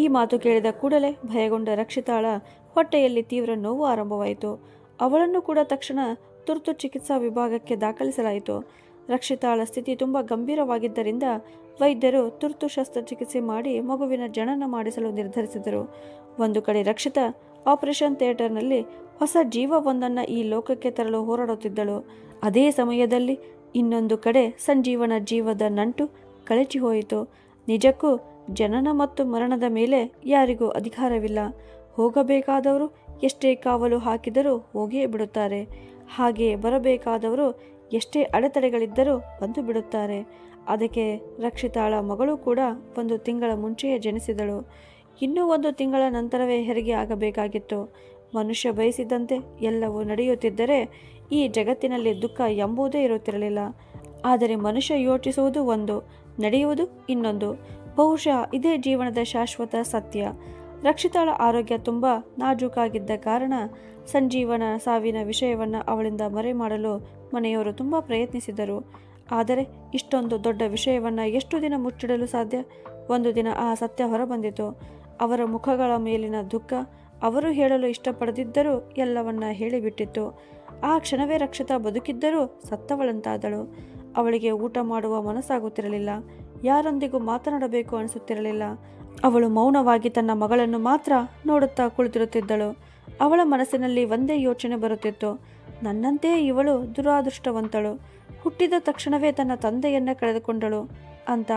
ಈ ಮಾತು ಕೇಳಿದ ಕೂಡಲೇ ಭಯಗೊಂಡ ರಕ್ಷಿತಾಳ ಹೊಟ್ಟೆಯಲ್ಲಿ ತೀವ್ರ ನೋವು ಆರಂಭವಾಯಿತು. ಅವಳನ್ನು ಕೂಡ ತಕ್ಷಣ ತುರ್ತು ಚಿಕಿತ್ಸಾ ವಿಭಾಗಕ್ಕೆ ದಾಖಲಿಸಲಾಯಿತು. ರಕ್ಷಿತಾಳ ಸ್ಥಿತಿ ತುಂಬ ಗಂಭೀರವಾಗಿದ್ದರಿಂದ ವೈದ್ಯರು ತುರ್ತು ಶಸ್ತ್ರಚಿಕಿತ್ಸೆ ಮಾಡಿ ಮಗುವಿನ ಜನನ ಮಾಡಿಸಲು ನಿರ್ಧರಿಸಿದರು. ಒಂದು ಕಡೆ ರಕ್ಷಿತಾ ಆಪರೇಷನ್ ಥಿಯೇಟರ್ನಲ್ಲಿ ಹೊಸ ಜೀವವೊಂದನ್ನು ಈ ಲೋಕಕ್ಕೆ ತರಲು ಹೋರಾಡುತ್ತಿದ್ದಳು. ಅದೇ ಸಮಯದಲ್ಲಿ ಇನ್ನೊಂದು ಕಡೆ ಸಂಜೀವನ ಜೀವದ ನಂಟು ಕಳಚಿ ಹೋಯಿತು. ನಿಜಕ್ಕೂ ಜನನ ಮತ್ತು ಮರಣದ ಮೇಲೆ ಯಾರಿಗೂ ಅಧಿಕಾರವಿಲ್ಲ. ಹೋಗಬೇಕಾದವರು ಎಷ್ಟೇ ಕಾವಲು ಹಾಕಿದರೂ ಹೋಗಿಯೇ ಬಿಡುತ್ತಾರೆ. ಹಾಗೆಯೇ ಬರಬೇಕಾದವರು ಎಷ್ಟೇ ಅಡೆತಡೆಗಳಿದ್ದರೂ ಬಂದು ಬಿಡುತ್ತಾರೆ. ಅದಕ್ಕೆ ರಕ್ಷಿತಾಳ ಮಗಳು ಕೂಡ 1 ತಿಂಗಳ ಮುಂಚೆಯೇ ಜನಿಸಿದಳು. ಇನ್ನೂ 1 ತಿಂಗಳ ನಂತರವೇ ಹೆರಿಗೆ ಆಗಬೇಕಾಗಿತ್ತು. ಮನುಷ್ಯ ಬಯಸಿದಂತೆ ಎಲ್ಲವೂ ನಡೆಯುತ್ತಿದ್ದರೆ ಈ ಜಗತ್ತಿನಲ್ಲಿ ದುಃಖ ಎಂಬುದೇ ಇರುತ್ತಿರಲಿಲ್ಲ. ಆದರೆ ಮನುಷ್ಯ ಯೋಚಿಸುವುದು ಒಂದು, ನಡೆಯುವುದು ಇನ್ನೊಂದು. ಬಹುಶಃ ಇದೇ ಜೀವನದ ಶಾಶ್ವತ ಸತ್ಯ. ರಕ್ಷಿತಾಳ ಆರೋಗ್ಯ ತುಂಬ ನಾಜೂಕಾಗಿದ್ದ ಕಾರಣ ಸಂಜೀವನ ಸಾವಿನ ವಿಷಯವನ್ನು ಅವಳಿಂದ ಮರೆ ಮಾಡಲು ಮನೆಯವರು ತುಂಬ ಪ್ರಯತ್ನಿಸಿದರು. ಆದರೆ ಇಷ್ಟೊಂದು ದೊಡ್ಡ ವಿಷಯವನ್ನು ಎಷ್ಟು ದಿನ ಮುಚ್ಚಿಡಲು ಸಾಧ್ಯ? ಒಂದು ದಿನ ಆ ಸತ್ಯ ಹೊರಬಂದಿತು. ಅವರ ಮುಖಗಳ ಮೇಲಿನ ದುಃಖ ಅವರು ಹೇಳಲು ಇಷ್ಟಪಡದಿದ್ದರೂ ಎಲ್ಲವನ್ನ ಹೇಳಿಬಿಟ್ಟಿತ್ತು. ಆ ಕ್ಷಣವೇ ರಕ್ಷಿತಾ ಬದುಕಿದ್ದರೂ ಸತ್ತವಳಂತಾದಳು. ಅವಳಿಗೆ ಊಟ ಮಾಡುವ ಮನಸ್ಸಾಗುತ್ತಿರಲಿಲ್ಲ. ಯಾರೊಂದಿಗೂ ಮಾತನಾಡಬೇಕು ಅನಿಸುತ್ತಿರಲಿಲ್ಲ. ಅವಳು ಮೌನವಾಗಿ ತನ್ನ ಮಗಳನ್ನು ಮಾತ್ರ ನೋಡುತ್ತಾ ಕುಳಿತಿರುತ್ತಿದ್ದಳು. ಅವಳ ಮನಸ್ಸಿನಲ್ಲಿ ಒಂದೇ ಯೋಚನೆ ಬರುತ್ತಿತ್ತು, ನನ್ನಂತೆಯೇ ಇವಳು ದುರಾದೃಷ್ಟವಂತಳು. ಹುಟ್ಟಿದ ತಕ್ಷಣವೇ ತನ್ನ ತಂದೆಯನ್ನ ಕಳೆದುಕೊಂಡಳು ಅಂತ.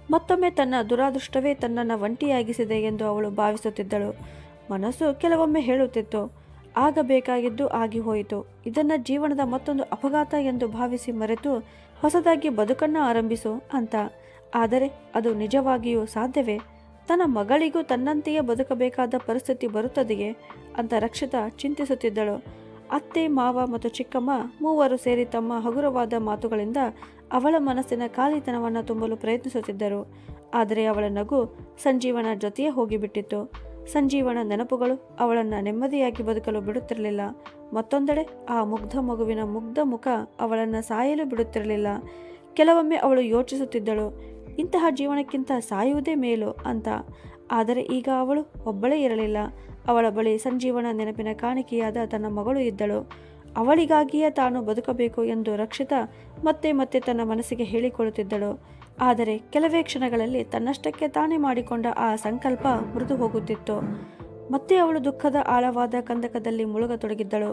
ಮತ್ತೊಮ್ಮೆ ತನ್ನ ದುರಾದೃಷ್ಟವೇ ತನ್ನನ್ನು ಒಂಟಿಯಾಗಿಸಿದೆ ಎಂದು ಅವಳು ಭಾವಿಸುತ್ತಿದ್ದಳು. ಮನಸ್ಸು ಕೆಲವೊಮ್ಮೆ ಹೇಳುತ್ತಿತ್ತು, ಆಗಬೇಕಾಗಿದ್ದು ಆಗಿ ಹೋಯಿತು, ಇದನ್ನು ಜೀವನದ ಮತ್ತೊಂದು ಅಪಘಾತ ಎಂದು ಭಾವಿಸಿ ಮರೆತು ಹೊಸದಾಗಿ ಬದುಕನ್ನು ಆರಂಭಿಸು ಅಂತ. ಆದರೆ ಅದು ನಿಜವಾಗಿಯೂ ಸಾಧ್ಯವೇ? ತನ್ನ ಮಗಳಿಗೂ ತನ್ನಂತೆಯೇ ಬದುಕಬೇಕಾದ ಪರಿಸ್ಥಿತಿ ಬರುತ್ತದೆಯೇ ಅಂತ ರಕ್ಷಿತಾ ಚಿಂತಿಸುತ್ತಿದ್ದಳು. ಅತ್ತೆ, ಮಾವ ಮತ್ತು ಚಿಕ್ಕಮ್ಮ ಮೂವರು ಸೇರಿ ತಮ್ಮ ಹಗುರವಾದ ಮಾತುಗಳಿಂದ ಅವಳ ಮನಸ್ಸಿನ ಖಾಲಿತನವನ್ನು ತುಂಬಲು ಪ್ರಯತ್ನಿಸುತ್ತಿದ್ದರು. ಆದರೆ ಅವಳ ನಗು ಸಂಜೀವನ ಜೊತೆಯೇ ಹೋಗಿಬಿಟ್ಟಿತ್ತು. ಸಂಜೀವನ ನೆನಪುಗಳು ಅವಳನ್ನು ನೆಮ್ಮದಿಯಾಗಿ ಬದುಕಲು ಬಿಡುತ್ತಿರಲಿಲ್ಲ. ಮತ್ತೊಂದೆಡೆ ಆ ಮುಗ್ಧ ಮಗುವಿನ ಮುಗ್ಧ ಮುಖ ಅವಳನ್ನು ಸಾಯಲು ಬಿಡುತ್ತಿರಲಿಲ್ಲ. ಕೆಲವೊಮ್ಮೆ ಅವಳು ಯೋಚಿಸುತ್ತಿದ್ದಳು, ಇಂತಹ ಜೀವನಕ್ಕಿಂತ ಸಾಯುವುದೇ ಮೇಲು ಅಂತ. ಆದರೆ ಈಗ ಅವಳು ಒಬ್ಬಳೇ ಇರಲಿಲ್ಲ. ಅವಳ ಬಳಿ ಸಂಜೀವನ ನೆನಪಿನ ಕಾಣಿಕೆಯಾದ ತನ್ನ ಮಗಳು ಇದ್ದಳು. ಅವಳಿಗಾಗಿಯೇ ತಾನು ಬದುಕಬೇಕು ಎಂದು ರಕ್ಷಿತಾ ಮತ್ತೆ ಮತ್ತೆ ತನ್ನ ಮನಸ್ಸಿಗೆ ಹೇಳಿಕೊಳ್ಳುತ್ತಿದ್ದಳು. ಆದರೆ ಕೆಲವೇ ಕ್ಷಣಗಳಲ್ಲಿ ತನ್ನಷ್ಟಕ್ಕೆ ತಾನೇ ಮಾಡಿಕೊಂಡ ಆ ಸಂಕಲ್ಪ ಮೃದು ಹೋಗುತ್ತಿತ್ತು. ಮತ್ತೆ ಅವಳು ದುಃಖದ ಆಳವಾದ ಕಂದಕದಲ್ಲಿ ಮುಳುಗತೊಡಗಿದ್ದಳು.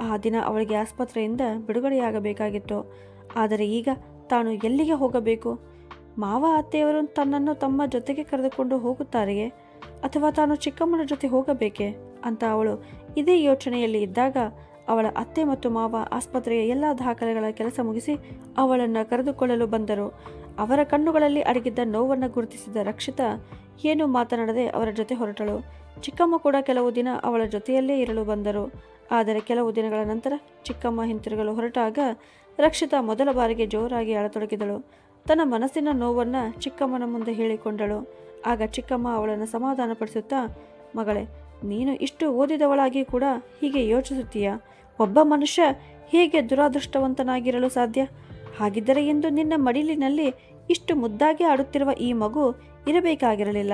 ಆ ದಿನ ಅವಳಿಗೆ ಆಸ್ಪತ್ರೆಯಿಂದ ಬಿಡುಗಡೆಯಾಗಬೇಕಾಗಿತ್ತು. ಆದರೆ ಈಗ ತಾನು ಎಲ್ಲಿಗೆ ಹೋಗಬೇಕು? ಮಾವ ಅತ್ತೆಯವರು ತನ್ನನ್ನು ತಮ್ಮ ಜೊತೆಗೆ ಕರೆದುಕೊಂಡು ಹೋಗುತ್ತಾರೆಯೇ, ಅಥವಾ ತಾನು ಚಿಕ್ಕಮ್ಮನ ಜೊತೆ ಹೋಗಬೇಕೆ ಅಂತ ಅವಳು ಇದೇ ಯೋಚನೆಯಲ್ಲಿ ಇದ್ದಾಗ ಅವಳ ಅತ್ತೆ ಮತ್ತು ಮಾವ ಆಸ್ಪತ್ರೆಯ ಎಲ್ಲ ದಾಖಲೆಗಳ ಕೆಲಸ ಮುಗಿಸಿ ಅವಳನ್ನು ಕರೆದುಕೊಳ್ಳಲು ಬಂದರು. ಅವರ ಕಣ್ಣುಗಳಲ್ಲಿ ಅಡಗಿದ್ದ ನೋವನ್ನು ಗುರುತಿಸಿದ ರಕ್ಷಿತಾ ಏನೂ ಮಾತನಾಡದೆ ಅವರ ಜೊತೆ ಹೊರಟಳು. ಚಿಕ್ಕಮ್ಮ ಕೂಡ ಕೆಲವು ದಿನ ಅವಳ ಜೊತೆಯಲ್ಲೇ ಇರಲು ಬಂದರು. ಆದರೆ ಕೆಲವು ದಿನಗಳ ನಂತರ ಚಿಕ್ಕಮ್ಮ ಹಿಂತಿರುಗಲು ಹೊರಟಾಗ ರಕ್ಷಿತಾ ಮೊದಲ ಬಾರಿಗೆ ಜೋರಾಗಿ ಅಳತೊಡಗಿದಳು. ತನ್ನ ಮನಸ್ಸಿನ ನೋವನ್ನು ಚಿಕ್ಕಮ್ಮನ ಮುಂದೆ ಹೇಳಿಕೊಂಡಳು. ಆಗ ಚಿಕ್ಕಮ್ಮ ಅವಳನ್ನು ಸಮಾಧಾನಪಡಿಸುತ್ತಾ, ಮಗಳೇ, ನೀನು ಇಷ್ಟು ಓದಿದವಳಾಗಿ ಕೂಡ ಹೀಗೆ ಯೋಚಿಸುತ್ತೀಯಾ? ಒಬ್ಬ ಮನುಷ್ಯ ಹೇಗೆ ದುರಾದೃಷ್ಟವಂತನಾಗಿರಲು ಸಾಧ್ಯ? ಹಾಗಿದ್ದರೆ ಇಂದು ನಿನ್ನ ಮಡಿಲಿನಲ್ಲಿ ಇಷ್ಟು ಮುದ್ದಾಗಿ ಆಡುತ್ತಿರುವ ಈ ಮಗು ಇರಬೇಕಾಗಿರಲಿಲ್ಲ.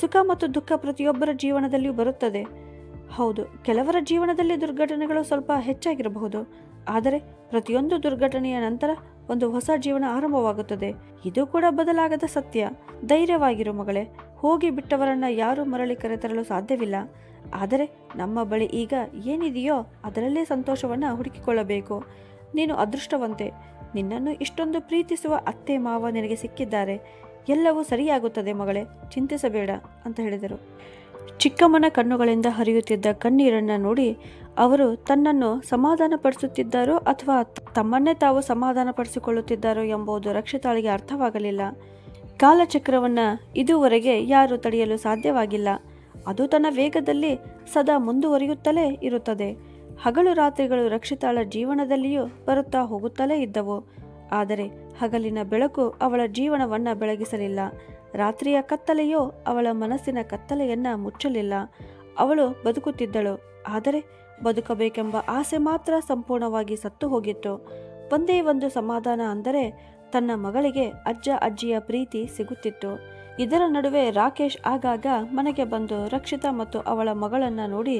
ಸುಖ ಮತ್ತು ದುಃಖ ಪ್ರತಿಯೊಬ್ಬರ ಜೀವನದಲ್ಲಿಯೂ ಬರುತ್ತದೆ. ಹೌದು, ಕೆಲವರ ಜೀವನದಲ್ಲಿ ದುರ್ಘಟನೆಗಳು ಸ್ವಲ್ಪ ಹೆಚ್ಚಾಗಿರಬಹುದು. ಆದರೆ ಪ್ರತಿಯೊಂದು ದುರ್ಘಟನೆಯ ನಂತರ ಒಂದು ಹೊಸ ಜೀವನ ಆರಂಭವಾಗುತ್ತದೆ. ಇದು ಕೂಡ ಬದಲಾಗದ ಸತ್ಯ. ಧೈರ್ಯವಾಗಿರು ಮಗಳೇ. ಹೋಗಿ ಬಿಟ್ಟವರನ್ನ ಯಾರೂ ಮರಳಿ ಕರೆತರಲು ಸಾಧ್ಯವಿಲ್ಲ. ಆದರೆ ನಮ್ಮ ಬಳಿ ಈಗ ಏನಿದೆಯೋ ಅದರಲ್ಲೇ ಸಂತೋಷವನ್ನು ಹುಡುಕಿಕೊಳ್ಳಬೇಕು. ನೀನು ಅದೃಷ್ಟವಂತೆ. ನಿನ್ನನ್ನು ಇಷ್ಟೊಂದು ಪ್ರೀತಿಸುವ ಅತ್ತೆ ಮಾವ ನಿನಗೆ ಸಿಕ್ಕಿದ್ದಾರೆ. ಎಲ್ಲವೂ ಸರಿಯಾಗುತ್ತದೆ ಮಗಳೇ, ಚಿಂತಿಸಬೇಡ ಅಂತ ಹೇಳಿದರು. ಚಿಕ್ಕಮ್ಮನ ಕಣ್ಣುಗಳಿಂದ ಹರಿಯುತ್ತಿದ್ದ ಕಣ್ಣೀರನ್ನು ನೋಡಿ ಅವರು ತನ್ನನ್ನು ಸಮಾಧಾನಪಡಿಸುತ್ತಿದ್ದಾರೋ ಅಥವಾ ತಮ್ಮನ್ನೇ ತಾವು ಸಮಾಧಾನಪಡಿಸಿಕೊಳ್ಳುತ್ತಿದ್ದಾರೋ ಎಂಬುದು ರಕ್ಷಿತಾಳಿಗೆ ಅರ್ಥವಾಗಲಿಲ್ಲ. ಕಾಲಚಕ್ರವನ್ನು ಇದುವರೆಗೆ ಯಾರೂ ತಡೆಯಲು ಸಾಧ್ಯವಾಗಿಲ್ಲ. ಅದು ತನ್ನ ವೇಗದಲ್ಲಿ ಸದಾ ಮುಂದುವರಿಯುತ್ತಲೇ ಇರುತ್ತದೆ. ಹಗಲು ರಾತ್ರಿಗಳು ರಕ್ಷಿತಾಳ ಜೀವನದಲ್ಲಿಯೂ ಬರುತ್ತಾ ಹೋಗುತ್ತಲೇ ಇದ್ದವು. ಆದರೆ ಹಗಲಿನ ಬೆಳಕು ಅವಳ ಜೀವನವನ್ನು ಬೆಳಗಿಸಲಿಲ್ಲ. ರಾತ್ರಿಯ ಕತ್ತಲೆಯೋ ಅವಳ ಮನಸ್ಸಿನ ಕತ್ತಲೆಯನ್ನು ಮುಚ್ಚಲಿಲ್ಲ. ಅವಳು ಬದುಕುತ್ತಿದ್ದಳು. ಆದರೆ ಬದುಕಬೇಕೆಂಬ ಆಸೆ ಮಾತ್ರ ಸಂಪೂರ್ಣವಾಗಿ ಸತ್ತು ಹೋಗಿತ್ತು. ಒಂದೇ ಒಂದು ಸಮಾಧಾನ ಅಂದರೆ ತನ್ನ ಮಗಳಿಗೆ ಅಜ್ಜ ಅಜ್ಜಿಯ ಪ್ರೀತಿ ಸಿಗುತ್ತಿತ್ತು. ಇದರ ನಡುವೆ ರಾಕೇಶ್ ಆಗಾಗ ಮನೆಗೆ ಬಂದು ರಕ್ಷಿತಾ ಮತ್ತು ಅವಳ ಮಗಳನ್ನು ನೋಡಿ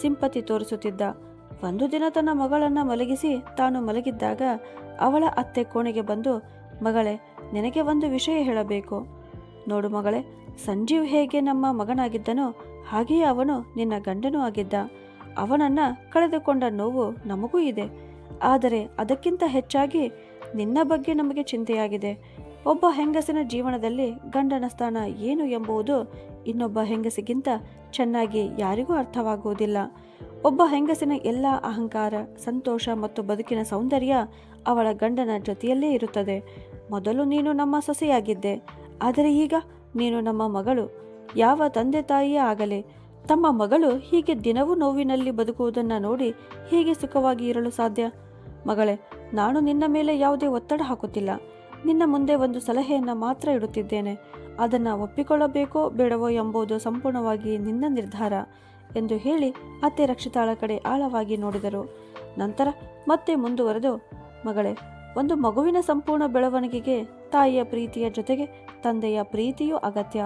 ಸಿಂಪತಿ ತೋರಿಸುತ್ತಿದ್ದ. ಒಂದು ದಿನ ತನ್ನ ಮಗಳನ್ನು ಮಲಗಿಸಿ ತಾನು ಮಲಗಿದ್ದಾಗ ಅವಳ ಅತ್ತೆ ಕೋಣೆಗೆ ಬಂದು, ಮಗಳೇ, ನಿನಗೆ ಒಂದು ವಿಷಯ ಹೇಳಬೇಕು. ನೋಡು ಮಗಳೇ, ಸಂಜೀವ್ ಹೇಗೆ ನಮ್ಮ ಮಗನಾಗಿದ್ದನೋ ಹಾಗೆಯೇ ಅವನು ನಿನ್ನ ಗಂಡನೂ ಆಗಿದ್ದ. ಅವನನ್ನು ಕಳೆದುಕೊಂಡ ನೋವು ನಮಗೂ ಇದೆ. ಆದರೆ ಅದಕ್ಕಿಂತ ಹೆಚ್ಚಾಗಿ ನಿನ್ನ ಬಗ್ಗೆ ನಮಗೆ ಚಿಂತೆಯಾಗಿದೆ. ಒಬ್ಬ ಹೆಂಗಸಿನ ಜೀವನದಲ್ಲಿ ಗಂಡನ ಸ್ಥಾನ ಏನು ಎಂಬುದು ಇನ್ನೊಬ್ಬ ಹೆಂಗಸಿಗಿಂತ ಚೆನ್ನಾಗಿ ಯಾರಿಗೂ ಅರ್ಥವಾಗುವುದಿಲ್ಲ. ಒಬ್ಬ ಹೆಂಗಸಿನ ಎಲ್ಲ ಅಹಂಕಾರ, ಸಂತೋಷ ಮತ್ತು ಬದುಕಿನ ಸೌಂದರ್ಯ ಅವಳ ಗಂಡನ ಜೊತೆಯಲ್ಲೇ ಇರುತ್ತದೆ. ಮೊದಲು ನೀನು ನಮ್ಮ ಸೊಸೆಯಾಗಿದ್ದೆ, ಆದರೆ ಈಗ ನೀನು ನಮ್ಮ ಮಗಳು. ಯಾವ ತಂದೆ ತಾಯಿಯೇ ಆಗಲಿ ತಮ್ಮ ಮಗಳು ಹೀಗೆ ದಿನವೂ ನೋವಿನಲ್ಲಿ ಬದುಕುವುದನ್ನು ನೋಡಿ ಹೇಗೆ ಸುಖವಾಗಿ ಇರಲು ಸಾಧ್ಯ? ಮಗಳೇ, ನಾನು ನಿನ್ನ ಮೇಲೆ ಯಾವುದೇ ಒತ್ತಡ ಹಾಕುತ್ತಿಲ್ಲ. ನಿನ್ನ ಮುಂದೆ ಒಂದು ಸಲಹೆಯನ್ನು ಮಾತ್ರ ಇಡುತ್ತಿದ್ದೇನೆ. ಅದನ್ನು ಒಪ್ಪಿಕೊಳ್ಳಬೇಕೋ ಬೇಡವೋ ಎಂಬುದು ಸಂಪೂರ್ಣವಾಗಿ ನಿನ್ನ ನಿರ್ಧಾರ ಎಂದು ಹೇಳಿ ಅತ್ತೆ ರಕ್ಷಿತಾಳ ಕಡೆ ಆಳವಾಗಿ ನೋಡಿದರು. ನಂತರ ಮತ್ತೆ ಮುಂದುವರೆದು, ಮಗಳೇ, ಒಂದು ಮಗುವಿನ ಸಂಪೂರ್ಣ ಬೆಳವಣಿಗೆಗೆ ತಾಯಿಯ ಪ್ರೀತಿಯ ಜೊತೆಗೆ ತಂದೆಯ ಪ್ರೀತಿಯೂ ಅಗತ್ಯ.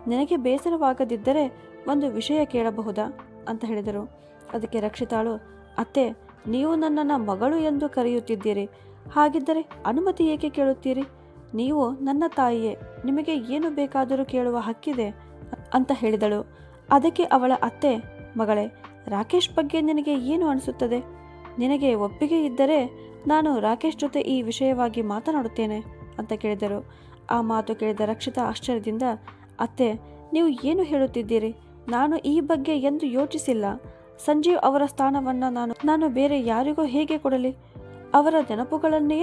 ನಿನಗೆ ಬೇಸರವಾಗದಿದ್ದರೆ ಒಂದು ವಿಷಯ ಕೇಳಬಹುದಾ ಅಂತ ಹೇಳಿದರು. ಅದಕ್ಕೆ ರಕ್ಷಿತಾಳು, ಅತ್ತೆ, ನೀವು ನನ್ನನ್ನು ಮಗಳು ಎಂದು ಕರೆಯುತ್ತಿದ್ದೀರಿ. ಹಾಗಿದ್ದರೆ ಅನುಮತಿ ಏಕೆ ಕೇಳುತ್ತೀರಿ? ನೀವು ನನ್ನ ತಾಯಿಯೇ, ನಿಮಗೆ ಏನು ಬೇಕಾದರೂ ಕೇಳುವ ಹಕ್ಕಿದೆ ಅಂತ ಹೇಳಿದಳು. ಅದಕ್ಕೆ ಅವಳ ಅತ್ತೆ, ಮಗಳೇ, ರಾಕೇಶ್ ಬಗ್ಗೆ ನಿನಗೆ ಏನು ಅನಿಸುತ್ತದೆ? ನಿನಗೆ ಒಪ್ಪಿಗೆ ಇದ್ದರೆ ನಾನು ರಾಕೇಶ್ ಜೊತೆ ಈ ವಿಷಯವಾಗಿ ಮಾತನಾಡುತ್ತೇನೆ ಅಂತ ಕೇಳಿದರು. ಆ ಮಾತು ಕೇಳಿದ ರಕ್ಷಿತಾ ಆಶ್ಚರ್ಯದಿಂದ, ಅತ್ತೆ, ನೀವು ಏನು ಹೇಳುತ್ತಿದ್ದೀರಿ? ನಾನು ಈ ಬಗ್ಗೆ ಎಂದು ಯೋಚಿಸಿಲ್ಲ. ಸಂಜೀವ್ ಅವರ ಸ್ಥಾನವನ್ನು ನಾನು ಬೇರೆ ಯಾರಿಗೋ ಹೇಗೆ ಕೊಡಲಿ? ಅವರ ನೆನಪುಗಳನ್ನೇ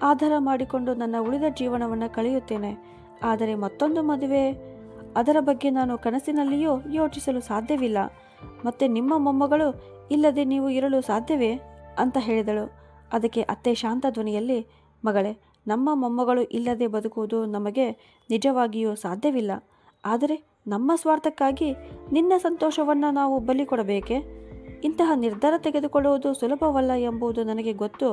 ಆಧಾರ ಮಾಡಿಕೊಂಡು ನನ್ನ ಉಳಿದ ಜೀವನವನ್ನು ಕಳೆಯುತ್ತೇನೆ. ಆದರೆ ಮತ್ತೊಂದು ಮದುವೆ, ಅದರ ಬಗ್ಗೆ ನಾನು ಕನಸಿನಲ್ಲಿಯೂ ಯೋಚಿಸಲು ಸಾಧ್ಯವಿಲ್ಲ. ಮತ್ತೆ ನಿಮ್ಮ ಮೊಮ್ಮಗಳು ಇಲ್ಲದೆ ನೀವು ಇರಲು ಸಾಧ್ಯವೇ ಅಂತ ಹೇಳಿದಳು. ಅದಕ್ಕೆ ಅತ್ತೆ ಶಾಂತ ಧ್ವನಿಯಲ್ಲಿ, ಮಗಳೇ, ನಮ್ಮ ಮೊಮ್ಮಗಳು ಇಲ್ಲದೆ ಬದುಕುವುದು ನಮಗೆ ನಿಜವಾಗಿಯೂ ಸಾಧ್ಯವಿಲ್ಲ. ಆದರೆ ನಮ್ಮ ಸ್ವಾರ್ಥಕ್ಕಾಗಿ ನಿನ್ನ ಸಂತೋಷವನ್ನು ನಾವು ಬಲಿ ಕೊಡಬೇಕೆ? ಇಂತಹ ನಿರ್ಧಾರ ತೆಗೆದುಕೊಳ್ಳುವುದು ಸುಲಭವಲ್ಲ ಎಂಬುದು ನನಗೆ ಗೊತ್ತು.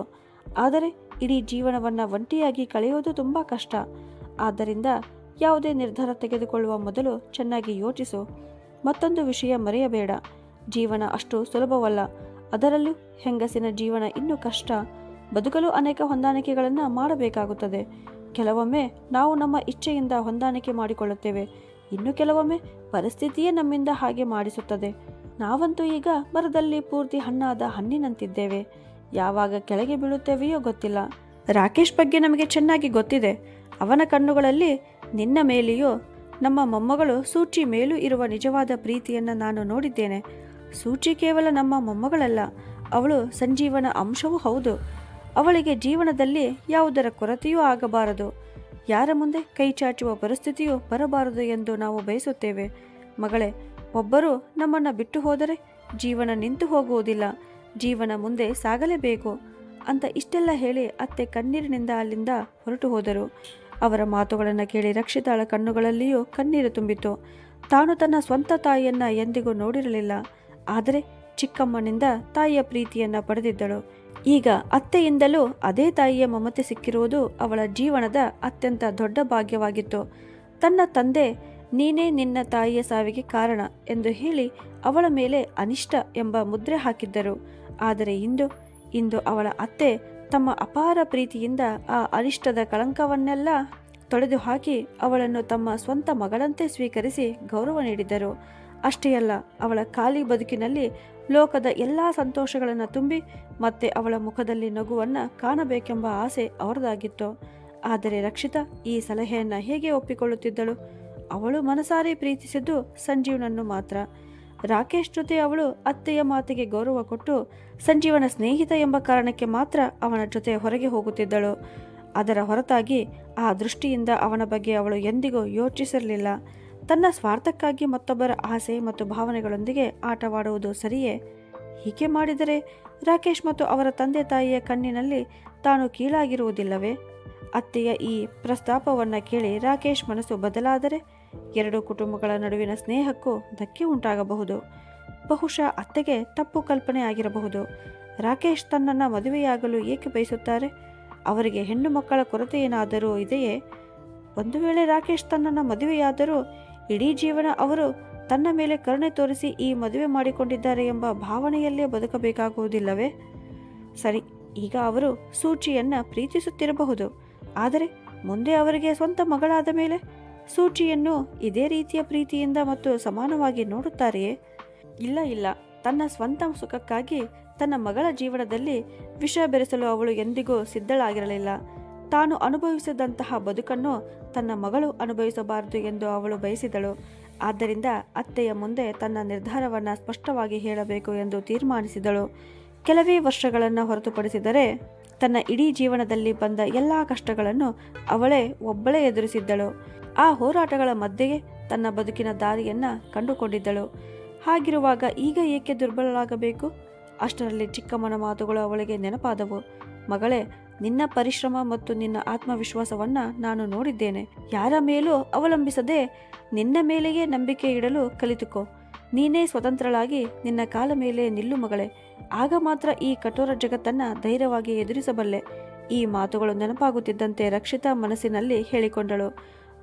ಆದರೆ ಇಡೀ ಜೀವನವನ್ನು ಒಂಟಿಯಾಗಿ ಕಳೆಯುವುದು ತುಂಬ ಕಷ್ಟ. ಆದ್ದರಿಂದ ಯಾವುದೇ ನಿರ್ಧಾರ ತೆಗೆದುಕೊಳ್ಳುವ ಮೊದಲು ಚೆನ್ನಾಗಿ ಯೋಚಿಸು. ಮತ್ತೊಂದು ವಿಷಯ ಮರೆಯಬೇಡ, ಜೀವನ ಅಷ್ಟು ಸುಲಭವಲ್ಲ. ಅದರಲ್ಲೂ ಹೆಂಗಸಿನ ಜೀವನ ಇನ್ನೂ ಕಷ್ಟ. ಬದುಕಲು ಅನೇಕ ಹೊಂದಾಣಿಕೆಗಳನ್ನು ಮಾಡಬೇಕಾಗುತ್ತದೆ. ಕೆಲವೊಮ್ಮೆ ನಾವು ನಮ್ಮ ಇಚ್ಛೆಯಿಂದ ಹೊಂದಾಣಿಕೆ ಮಾಡಿಕೊಳ್ಳುತ್ತೇವೆ. ಇನ್ನು ಕೆಲವೊಮ್ಮೆ ಪರಿಸ್ಥಿತಿಯೇ ನಮ್ಮಿಂದ ಹಾಗೆ ಮಾಡಿಸುತ್ತದೆ. ನಾವಂತೂ ಈಗ ಮರದಲ್ಲಿ ಪೂರ್ತಿ ಹಣ್ಣಾದ ಹಣ್ಣಿನಂತಿದ್ದೇವೆ. ಯಾವಾಗ ಕೆಳಗೆ ಬೀಳುತ್ತೇವೆಯೋ ಗೊತ್ತಿಲ್ಲ. ರಾಕೇಶ್ ಬಗ್ಗೆ ನಮಗೆ ಚೆನ್ನಾಗಿ ಗೊತ್ತಿದೆ. ಅವನ ಕಣ್ಣುಗಳಲ್ಲಿ ನಿನ್ನ ಮೇಲೆಯೂ ನಮ್ಮ ಮೊಮ್ಮಗಳು ಸೂಚಿ ಮೇಲೂ ಇರುವ ನಿಜವಾದ ಪ್ರೀತಿಯನ್ನು ನಾನು ನೋಡಿದ್ದೇನೆ. ಸೂಚಿ ಕೇವಲ ನಮ್ಮ ಮೊಮ್ಮಗಳಲ್ಲ, ಅವಳು ಸಂಜೀವನ ಅಂಶವೂ ಹೌದು. ಅವಳಿಗೆ ಜೀವನದಲ್ಲಿ ಯಾವುದರ ಕೊರತೆಯೂ ಆಗಬಾರದು. ಯಾರ ಮುಂದೆ ಕೈ ಚಾಚುವ ಪರಿಸ್ಥಿತಿಯೂ ಬರಬಾರದು ಎಂದು ನಾವು ಬಯಸುತ್ತೇವೆ. ಮಗಳೇ, ಒಬ್ಬರು ನಮ್ಮನ್ನು ಬಿಟ್ಟು ಹೋದರೆ ಜೀವನ ನಿಂತು ಹೋಗುವುದಿಲ್ಲ. ಜೀವನ ಮುಂದೆ ಸಾಗಲೇಬೇಕು ಅಂತ ಇಷ್ಟೆಲ್ಲ ಹೇಳಿ ಅತ್ತೆ ಕಣ್ಣೀರಿನಿಂದ ಅಲ್ಲಿಂದ ಹೊರಟು ಹೋದರು. ಅವರ ಮಾತುಗಳನ್ನು ಕೇಳಿ ರಕ್ಷಿತಾಳ ಕಣ್ಣುಗಳಲ್ಲಿಯೂ ಕಣ್ಣೀರು ತುಂಬಿತು. ತಾನು ತನ್ನ ಸ್ವಂತ ತಾಯಿಯನ್ನು ಎಂದಿಗೂ ನೋಡಿರಲಿಲ್ಲ. ಆದರೆ ಚಿಕ್ಕಮ್ಮನಿಂದ ತಾಯಿಯ ಪ್ರೀತಿಯನ್ನು ಪಡೆದಿದ್ದಳು. ಈಗ ಅತ್ತೆಯಿಂದಲೂ ಅದೇ ತಾಯಿಯ ಮಮತೆ ಸಿಕ್ಕಿರುವುದು ಅವಳ ಜೀವನದ ಅತ್ಯಂತ ದೊಡ್ಡ ಭಾಗ್ಯವಾಗಿತ್ತು. ತನ್ನ ತಂದೆ ನೀನೇ ನಿನ್ನ ತಾಯಿಯ ಸಾವಿಗೆ ಕಾರಣ ಎಂದು ಹೇಳಿ ಅವಳ ಮೇಲೆ ಅನಿಷ್ಟ ಎಂಬ ಮುದ್ರೆ ಹಾಕಿದ್ದರು. ಆದರೆ ಇಂದು ಅವಳ ಅತ್ತೆ ತಮ್ಮ ಅಪಾರ ಪ್ರೀತಿಯಿಂದ ಆ ಅನಿಷ್ಟದ ಕಳಂಕವನ್ನೆಲ್ಲ ತೊಳೆದು ಹಾಕಿ ಅವಳನ್ನು ತಮ್ಮ ಸ್ವಂತ ಮಗಳಂತೆ ಸ್ವೀಕರಿಸಿ ಗೌರವ ನೀಡಿದ್ದರು. ಅಷ್ಟೇ ಅಲ್ಲ, ಅವಳ ಖಾಲಿ ಬದುಕಿನಲ್ಲಿ ಲೋಕದ ಎಲ್ಲ ಸಂತೋಷಗಳನ್ನು ತುಂಬಿ ಮತ್ತೆ ಅವಳ ಮುಖದಲ್ಲಿ ನಗುವನ್ನು ಕಾಣಬೇಕೆಂಬ ಆಸೆ ಅವರದಾಗಿತ್ತು. ಆದರೆ ರಕ್ಷಿತಾ ಈ ಸಲಹೆಯನ್ನು ಹೇಗೆ ಒಪ್ಪಿಕೊಳ್ಳುತ್ತಿದ್ದಳು? ಅವಳು ಮನಸಾರೆ ಪ್ರೀತಿಸಿದ್ದು ಸಂಜೀವನನ್ನು ಮಾತ್ರ. ರಾಕೇಶ್ ಜೊತೆ ಅವಳು ಅತ್ತೆಯ ಮಾತಿಗೆ ಗೌರವ ಕೊಟ್ಟು ಸಂಜೀವನ ಸ್ನೇಹಿತ ಎಂಬ ಕಾರಣಕ್ಕೆ ಮಾತ್ರ ಅವನ ಜೊತೆ ಹೊರಗೆ ಹೋಗುತ್ತಿದ್ದಳು. ಅದರ ಹೊರತಾಗಿ ಆ ದೃಷ್ಟಿಯಿಂದ ಅವನ ಬಗ್ಗೆ ಅವಳು ಎಂದಿಗೂ ಯೋಚಿಸಿರಲಿಲ್ಲ. ತನ್ನ ಸ್ವಾರ್ಥಕ್ಕಾಗಿ ಮತ್ತೊಬ್ಬರ ಆಸೆ ಮತ್ತು ಭಾವನೆಗಳೊಂದಿಗೆ ಆಟವಾಡುವುದು ಸರಿಯೇ? ಹೀಗೆ ಮಾಡಿದರೆ ರಾಕೇಶ್ ಮತ್ತು ಅವರ ತಂದೆ ತಾಯಿಯ ಕಣ್ಣಿನಲ್ಲಿ ತಾನು ಕೀಳಾಗಿರುವುದಿಲ್ಲವೇ? ಅತ್ತೆಯ ಈ ಪ್ರಸ್ತಾಪವನ್ನು ಕೇಳಿ ರಾಕೇಶ್ ಮನಸ್ಸು ಬದಲಾದರೆ ಎರಡು ಕುಟುಂಬಗಳ ನಡುವಿನ ಸ್ನೇಹಕ್ಕೂ ಧಕ್ಕೆ ಉಂಟಾಗಬಹುದು. ಬಹುಶಃ ಅತ್ತೆಗೆ ತಪ್ಪು ಕಲ್ಪನೆ ಆಗಿರಬಹುದು. ರಾಕೇಶ್ ತನ್ನನ್ನು ಮದುವೆಯಾಗಲು ಏಕೆ ಬಯಸುತ್ತಾರೆ? ಅವರಿಗೆ ಹೆಣ್ಣು ಮಕ್ಕಳ ಕೊರತೆ ಏನಾದರೂ ಇದೆಯೇ? ಒಂದು ವೇಳೆ ರಾಕೇಶ್ ತನ್ನನ್ನು ಮದುವೆಯಾದರೂ ಇಡೀ ಜೀವನ ಅವರು ತನ್ನ ಮೇಲೆ ಕರುಣೆ ತೋರಿಸಿ ಈ ಮದುವೆ ಮಾಡಿಕೊಂಡಿದ್ದಾರೆ ಎಂಬ ಭಾವನೆಯಲ್ಲೇ ಬದುಕಬೇಕಾಗುವುದಿಲ್ಲವೇ? ಸರಿ, ಈಗ ಅವರು ಸೂಚಿಯನ್ನು ಪ್ರೀತಿಸುತ್ತಿರಬಹುದು. ಆದರೆ ಮುಂದೆ ಅವರಿಗೆ ಸ್ವಂತ ಮಗಳಾದ ಮೇಲೆ ಸೂಚಿಯನ್ನು ಇದೇ ರೀತಿಯ ಪ್ರೀತಿಯಿಂದ ಮತ್ತು ಸಮಾನವಾಗಿ ನೋಡುತ್ತಾರೆಯೇ? ಇಲ್ಲ. ತನ್ನ ಸ್ವಂತ ಸುಖಕ್ಕಾಗಿ ತನ್ನ ಮಗಳ ಜೀವನದಲ್ಲಿ ವಿಷ ಬೆರೆಸಲು ಅವಳು ಎಂದಿಗೂ ಸಿದ್ಧಳಾಗಿರಲಿಲ್ಲ. ತಾನು ಅನುಭವಿಸಿದಂತಹ ಬದುಕನ್ನು ತನ್ನ ಮಗಳು ಅನುಭವಿಸಬಾರದು ಎಂದು ಅವಳು ಬಯಸಿದಳು. ಆದ್ದರಿಂದ ಅತ್ತೆಯ ಮುಂದೆ ತನ್ನ ನಿರ್ಧಾರವನ್ನು ಸ್ಪಷ್ಟವಾಗಿ ಹೇಳಬೇಕು ಎಂದು ತೀರ್ಮಾನಿಸಿದಳು. ಕೆಲವೇ ವರ್ಷಗಳನ್ನು ಹೊರತುಪಡಿಸಿದರೆ ತನ್ನ ಇಡೀ ಜೀವನದಲ್ಲಿ ಬಂದ ಎಲ್ಲ ಕಷ್ಟಗಳನ್ನು ಅವಳೇ ಒಬ್ಬಳೇ ಎದುರಿಸಿದ್ದಳು. ಆ ಹೋರಾಟಗಳ ಮಧ್ಯೆಯೇ ತನ್ನ ಬದುಕಿನ ದಾರಿಯನ್ನು ಕಂಡುಕೊಂಡಿದ್ದಳು. ಹಾಗಿರುವಾಗ ಈಗ ಏಕೆ ದುರ್ಬಲರಾಗಬೇಕು? ಅಷ್ಟರಲ್ಲಿ ಚಿಕ್ಕಮ್ಮನ ಮಾತುಗಳು ಅವಳಿಗೆ ನೆನಪಾದವು. ಮಗಳೇ, ನಿನ್ನ ಪರಿಶ್ರಮ ಮತ್ತು ನಿನ್ನ ಆತ್ಮವಿಶ್ವಾಸವನ್ನ ನಾನು ನೋಡಿದ್ದೇನೆ. ಯಾರ ಮೇಲೂ ಅವಲಂಬಿಸದೆ ನಿನ್ನ ಮೇಲೆಯೇ ನಂಬಿಕೆ ಇಡಲು ಕಲಿತುಕೋ. ನೀನೇ ಸ್ವತಂತ್ರಳಾಗಿ ನಿನ್ನ ಕಾಲ ಮೇಲೆ ನಿಲ್ಲು ಮಗಳೇ. ಆಗ ಮಾತ್ರ ಈ ಕಠೋರ ಜಗತ್ತನ್ನ ಧೈರ್ಯವಾಗಿ ಎದುರಿಸಬಲ್ಲೆ. ಈ ಮಾತುಗಳು ನೆನಪಾಗುತ್ತಿದ್ದಂತೆ ರಕ್ಷಿತಾ ಮನಸ್ಸಿನಲ್ಲಿ ಹೇಳಿಕೊಂಡಳು,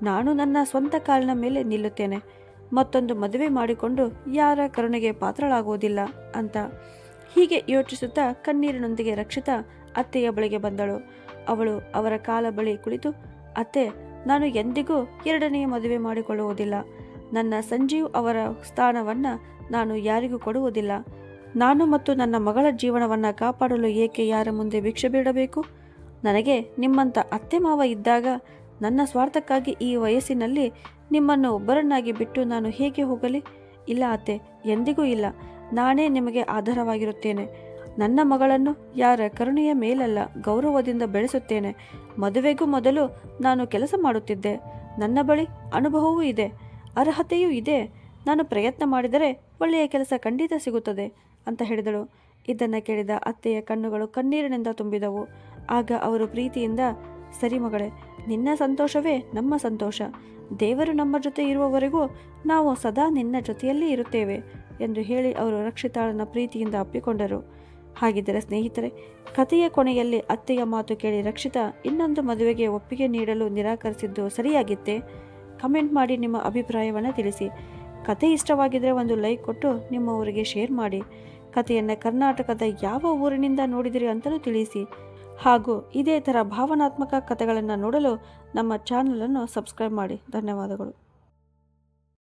ನಾನು ನನ್ನ ಸ್ವಂತ ಕಾಲಿನ ಮೇಲೆ ನಿಲ್ಲುತ್ತೇನೆ. ಮತ್ತೊಂದು ಮದುವೆ ಮಾಡಿಕೊಂಡು ಯಾರ ಕರುಣೆಗೆ ಪಾತ್ರಳಾಗುವುದಿಲ್ಲ ಅಂತ. ಹೀಗೆ ಯೋಚಿಸುತ್ತಾ ಕಣ್ಣೀರಿನೊಂದಿಗೆ ರಕ್ಷಿತಾ ಅತ್ತೆಯ ಬಳಿಗೆ ಬಂದಳು. ಅವಳು ಅವರ ಕಾಲ ಬಳಿ ಕುಳಿತು, ಅತ್ತೆ, ನಾನು ಎಂದಿಗೂ ಎರಡನೆಯ ಮದುವೆ ಮಾಡಿಕೊಳ್ಳುವುದಿಲ್ಲ. ನನ್ನ ಸಂಜೀವ್ ಅವರ ಸ್ಥಾನವನ್ನ ನಾನು ಯಾರಿಗೂ ಕೊಡುವುದಿಲ್ಲ. ನಾನು ಮತ್ತು ನನ್ನ ಮಗಳ ಜೀವನವನ್ನ ಕಾಪಾಡಲು ಏಕೆ ಯಾರ ಮುಂದೆ ಭಿಕ್ಷೆ ಬೇಡಬೇಕು? ನನಗೆ ನಿಮ್ಮಂಥ ಅತ್ತೆ ಮಾವ ಇದ್ದಾಗ ನನ್ನ ಸ್ವಾರ್ಥಕ್ಕಾಗಿ ಈ ವಯಸ್ಸಿನಲ್ಲಿ ನಿಮ್ಮನ್ನು ಒಬ್ಬರನ್ನಾಗಿ ಬಿಟ್ಟು ನಾನು ಹೇಗೆ ಹೋಗಲಿ? ಇಲ್ಲ ಅತ್ತೆ, ಎಂದಿಗೂ ಇಲ್ಲ. ನಾನೇ ನಿಮಗೆ ಆಧಾರವಾಗಿರುತ್ತೇನೆ. ನನ್ನ ಮಗಳನ್ನು ಯಾರ ಕರುಣೆಯ ಮೇಲಲ್ಲ, ಗೌರವದಿಂದ ಬೆಳೆಸುತ್ತೇನೆ. ಮದುವೆಗೂ ಮೊದಲು ನಾನು ಕೆಲಸ ಮಾಡುತ್ತಿದ್ದೆ. ನನ್ನ ಬಳಿ ಅನುಭವವೂ ಇದೆ, ಅರ್ಹತೆಯೂ ಇದೆ. ನಾನು ಪ್ರಯತ್ನ ಮಾಡಿದರೆ ಒಳ್ಳೆಯ ಕೆಲಸ ಖಂಡಿತ ಸಿಗುತ್ತದೆ ಅಂತ ಹೇಳಿದಳು. ಇದನ್ನು ಕೇಳಿದ ಅತ್ತೆಯ ಕಣ್ಣುಗಳು ಕಣ್ಣೀರಿನಿಂದ ತುಂಬಿದವು. ಆಗ ಅವರು ಪ್ರೀತಿಯಿಂದ, ಸರಿ ಮಗಳೇ, ನಿನ್ನ ಸಂತೋಷವೇ ನಮ್ಮ ಸಂತೋಷ. ದೇವರು ನಮ್ಮ ಜೊತೆ ಇರುವವರೆಗೂ ನಾವು ಸದಾ ನಿನ್ನ ಜೊತೆಯಲ್ಲೇ ಇರುತ್ತೇವೆ ಎಂದು ಹೇಳಿ ಅವರು ರಕ್ಷಿತಾಳನ್ನ ಪ್ರೀತಿಯಿಂದ ಅಪ್ಪಿಕೊಂಡರು. ಹಾಗಿದ್ದರೆ ಸ್ನೇಹಿತರೆ, ಕಥೆಯ ಕೊನೆಯಲ್ಲಿ ಅತ್ತೆಯ ಮಾತು ಕೇಳಿ ರಕ್ಷಿತಾ ಇನ್ನೊಂದು ಮದುವೆಗೆ ಒಪ್ಪಿಗೆ ನೀಡಲು ನಿರಾಕರಿಸಿದ್ದು ಸರಿಯಾಗಿತ್ತೇ? ಕಮೆಂಟ್ ಮಾಡಿ ನಿಮ್ಮ ಅಭಿಪ್ರಾಯವನ್ನು ತಿಳಿಸಿ. ಕತೆ ಇಷ್ಟವಾಗಿದ್ದರೆ ಒಂದು ಲೈಕ್ ಕೊಟ್ಟು ನಿಮ್ಮವರಿಗೆ ಶೇರ್ ಮಾಡಿ. ಕಥೆಯನ್ನು ಕರ್ನಾಟಕದ ಯಾವ ಊರಿನಿಂದ ನೋಡಿದಿರಿ ಅಂತಲೂ ತಿಳಿಸಿ. ಹಾಗೂ ಇದೇ ಥರ ಭಾವನಾತ್ಮಕ ಕಥೆಗಳನ್ನು ನೋಡಲು ನಮ್ಮ ಚಾನಲನ್ನು ಸಬ್ಸ್ಕ್ರೈಬ್ ಮಾಡಿ. ಧನ್ಯವಾದಗಳು.